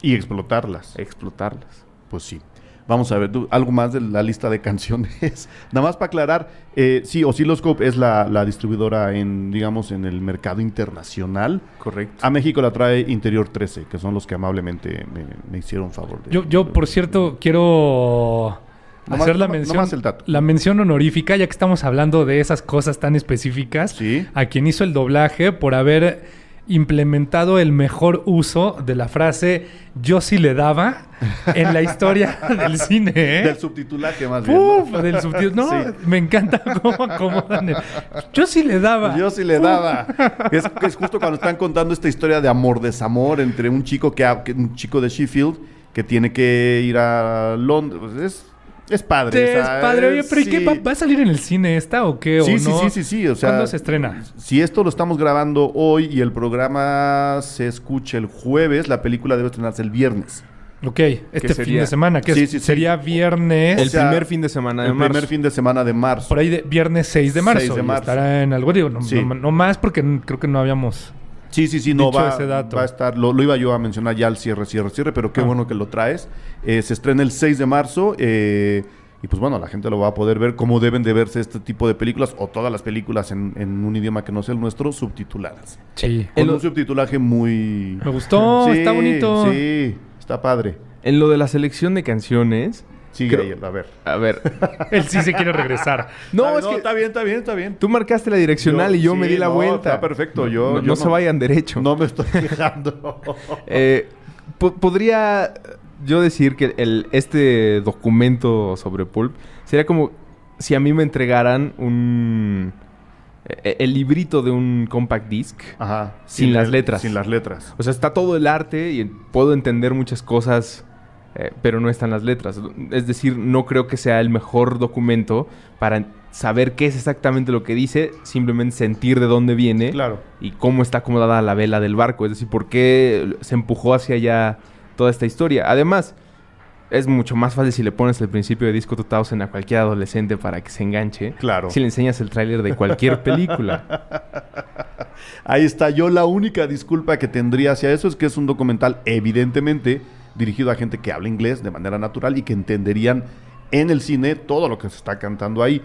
Y explotarlas. explotarlas. Pues sí. Vamos a ver, algo más de la lista de canciones. Nada más para aclarar, sí, Oscilloscope es la distribuidora en el mercado internacional. Correcto. A México la trae Interior 13, que son los que amablemente me hicieron favor. Yo, por cierto, quiero hacer nomás el dato. la mención honorífica, ya que estamos hablando de esas cosas tan específicas, Sí. a quien hizo el doblaje por haber implementado el mejor uso de la frase "yo sí le daba" en la historia del cine, ¿eh? Del subtitulaje más bien. ¿no? Uf, del subtítulo. No, Sí. me encanta cómo acomodan "yo sí le daba". Yo sí le daba. Es justo cuando están contando esta historia de amor-desamor entre un chico un chico de Sheffield que tiene que ir a Londres. Pues es padre. Es padre. Oye, pero ¿y qué? sí. ¿Va a salir en el cine esta o qué? Sí, ¿O sí, no? sí. O sea, ¿Cuándo se estrena? Si esto lo estamos grabando hoy y el programa se escucha el jueves, la película debe estrenarse el viernes. Ok, este fin sería? de semana, que Sí, sí, sí. sería viernes... El O sea, primer fin de semana de El marzo. primer fin de semana de marzo. Por ahí de viernes 6 de marzo. 6 de y marzo. estará en algo, digo, Sí. no más porque creo que no habíamos... Sí, no Dicho va, ese dato. va a estar, lo iba yo a mencionar ya al cierre, pero qué bueno que lo traes. Se estrena el 6 de marzo y pues bueno, la gente lo va a poder ver cómo deben de verse este tipo de películas o todas las películas en un idioma que no sea el nuestro, subtituladas. Sí. Con un subtitulaje muy... Me gustó, Sí, está bonito. Sí, está padre. En lo de la selección de canciones, Sigue Creo- ahí, a ver. a ver, Él sí se quiere regresar. no, es que está bien. tú marcaste la direccional y yo me sí, di la no, vuelta. Está perfecto, yo No se vayan derecho. No me estoy quejando. Podría yo decir que este documento sobre Pulp sería como si a mí me entregaran el librito de un compact disc. Ajá. Sin las letras. Sin las letras. O sea, está todo el arte y puedo entender muchas cosas, pero no están las letras. Es decir, no creo que sea el mejor documento para saber qué es exactamente lo que dice, simplemente sentir de dónde viene Claro. y cómo está acomodada la vela del barco. Es decir, por qué se empujó hacia allá toda esta historia. Además, es mucho más fácil si le pones el principio de Disco 2000 a cualquier adolescente para que se enganche. Claro. Si le enseñas el tráiler de cualquier película. Ahí está. Yo la única disculpa que tendría hacia eso es que es un documental evidentemente dirigido a gente que habla inglés de manera natural y que entenderían en el cine todo lo que se está cantando ahí.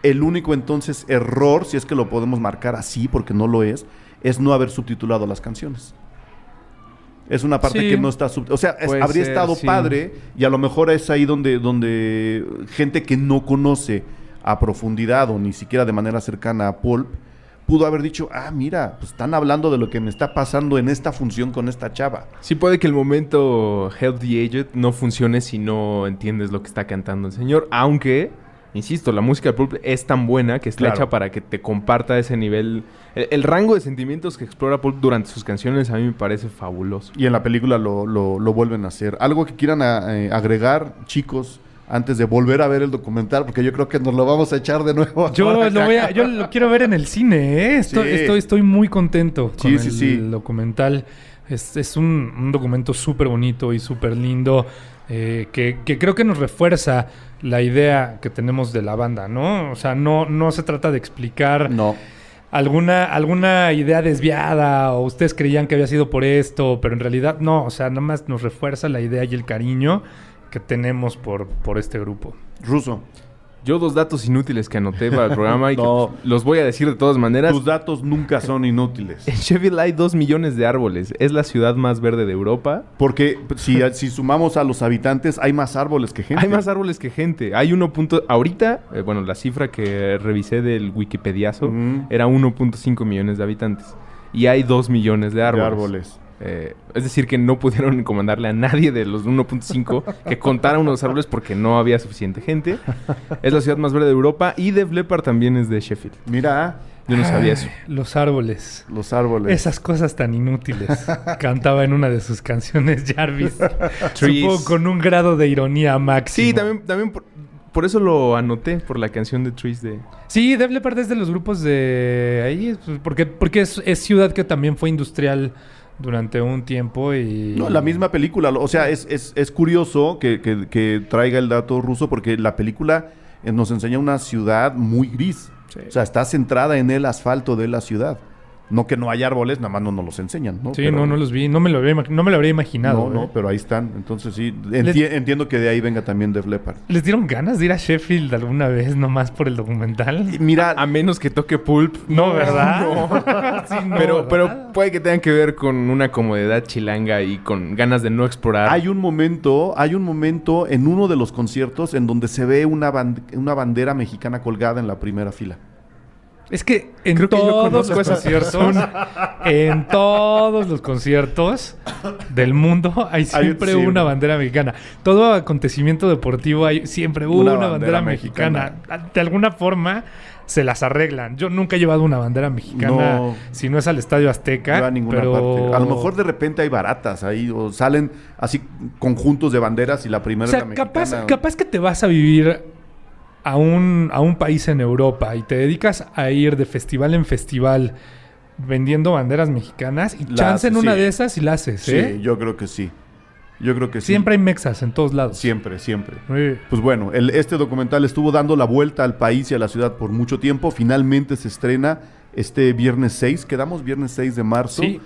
El único entonces error, si es que lo podemos marcar así porque no lo es no haber subtitulado las canciones. Es una parte Sí. que no está... O sea, Puede habría ser, estado sí. padre y a lo mejor es ahí donde gente que no conoce a profundidad o ni siquiera de manera cercana a Pulp pudo haber dicho, mira, pues están hablando de lo que me está pasando en esta función con esta chava. Sí puede que el momento Help the Aged no funcione si no entiendes lo que está cantando el señor, aunque, insisto, la música de Pulp es tan buena que está Claro. hecha para que te comparta ese nivel. El rango de sentimientos que explora Pulp durante sus canciones a mí me parece fabuloso. Y en la película lo vuelven a hacer. Algo que quieran agregar, chicos, antes de volver a ver el documental, porque yo creo que nos lo vamos a echar de nuevo. Yo lo quiero ver en el cine, ¿eh? Sí. Estoy muy contento con Sí. el documental. Es un documento súper bonito y súper lindo que creo que nos refuerza la idea que tenemos de la banda, ¿no? O sea, no se trata de explicar No. alguna idea desviada o ustedes creían que había sido por esto, pero en realidad no. O sea, nada más nos refuerza la idea y el cariño que tenemos por este grupo. Ruso, Yo 2 datos inútiles que anoté para el programa y No. que los voy a decir de todas maneras. tus datos nunca son inútiles. En Sheffield hay 2 millones de árboles. Es la ciudad más verde de Europa. Porque si sumamos a los habitantes, hay más árboles que gente. Hay más árboles que gente. Hay 1. Ahorita, bueno, la cifra que revisé del Wikipediazo Ujú. era 1.5 millones de habitantes. Y hay 2 millones de de árboles. árboles. Es decir, que no pudieron encomendarle a nadie de los 1.5 que contara unos árboles porque no había suficiente gente. Es la ciudad más verde de Europa y Def Leppard también es de Sheffield. Mira, Yo no sabía eso. Los árboles. los árboles. Esas cosas tan inútiles. Cantaba en una de sus canciones Jarvis. Trees. Supongo con un grado de ironía máximo. Sí, también por eso lo anoté, por la canción de Trees de... Sí, Def Leppard es de los grupos de ahí, pues, porque es ciudad que también fue industrial durante un tiempo y... No, la misma película. O sea, es curioso que traiga el dato ruso porque la película nos enseña una ciudad muy gris. Sí. O sea, está centrada en el asfalto de la ciudad. No que no hay árboles, nada más no nos los enseñan, ¿no? Sí, Pero- no los vi. No me lo habría imaginado. No, ¿eh? pero ahí están. Entonces sí, Les- entiendo que de ahí venga también Def Leppard. ¿Les dieron ganas de ir a Sheffield alguna vez nomás por el documental? Y mira, A menos que toque Pulp. No, ¿verdad? No. Sí, no, pero ¿verdad? puede que tengan que ver con una comodidad chilanga y con ganas de no explorar. hay un momento en uno de los conciertos en donde se ve una bandera mexicana colgada en la primera fila. Es que en Creo que yo todos conozco los esa conciertos, en todos los conciertos del mundo hay siempre siempre. una bandera mexicana. Todo acontecimiento deportivo hay siempre una bandera bandera mexicana. De alguna forma se las arreglan. Yo nunca he llevado una bandera mexicana No. si no es al Estadio Azteca. No a ninguna pero... parte. A lo mejor de repente hay baratas ahí o salen así conjuntos de banderas y la primera O sea, es la mexicana. capaz que te vas a vivir a un país en Europa y te dedicas a ir de festival en festival vendiendo banderas mexicanas y La chance en haces, una sí. de esas y la haces, Sí, ¿eh? yo creo que sí. Yo creo que sí. Siempre hay mexas en todos lados. Siempre. Sí. Pues bueno, este documental estuvo dando la vuelta al país y a la ciudad por mucho tiempo. Finalmente se estrena este viernes 6. Quedamos viernes 6 de marzo. Sí.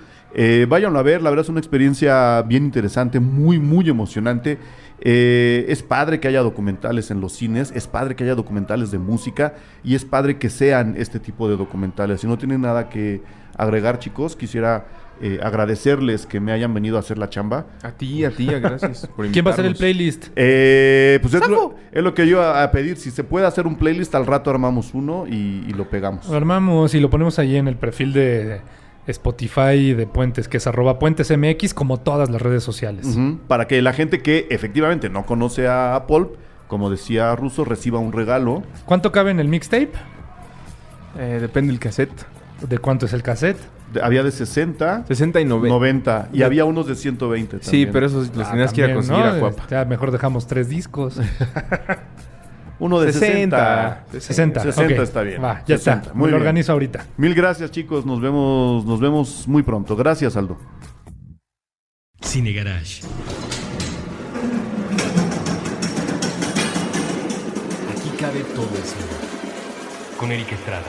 Váyanlo a ver, la verdad es una experiencia bien interesante, muy, muy emocionante. Es padre que haya documentales en los cines, es padre que haya documentales de música y es padre que sean este tipo de documentales. Si no tienen nada que agregar, chicos, quisiera agradecerles que me hayan venido a hacer la chamba. A ti, gracias por ¿Quién va a hacer el invitarnos. playlist? Pues es lo que yo iba a pedir. Si se puede hacer un playlist, al rato armamos uno y lo pegamos. Lo armamos y lo ponemos ahí en el perfil de Spotify de Puentes, que es @PuentesMX, como todas las redes sociales. Ujú, para que la gente que efectivamente no conoce a Pulp, como decía Russo, reciba un regalo. ¿Cuánto cabe en el mixtape? Depende del cassette. ¿De cuánto es el cassette? Había de 60, 60 y 90. 90 y había unos de 120 Sí, también. pero esos los tenías que ir a También, conseguir ¿no? a Cuapa. Ya mejor dejamos 3 discos. Uno de 60. 60. 60 ok. está bien. Va, ya 60, está. muy Me lo bien. organizo ahorita. Mil gracias, chicos. Nos vemos muy pronto. Gracias, Aldo. Cine Garage. Aquí cabe todo el cine. Con Eric Estrada.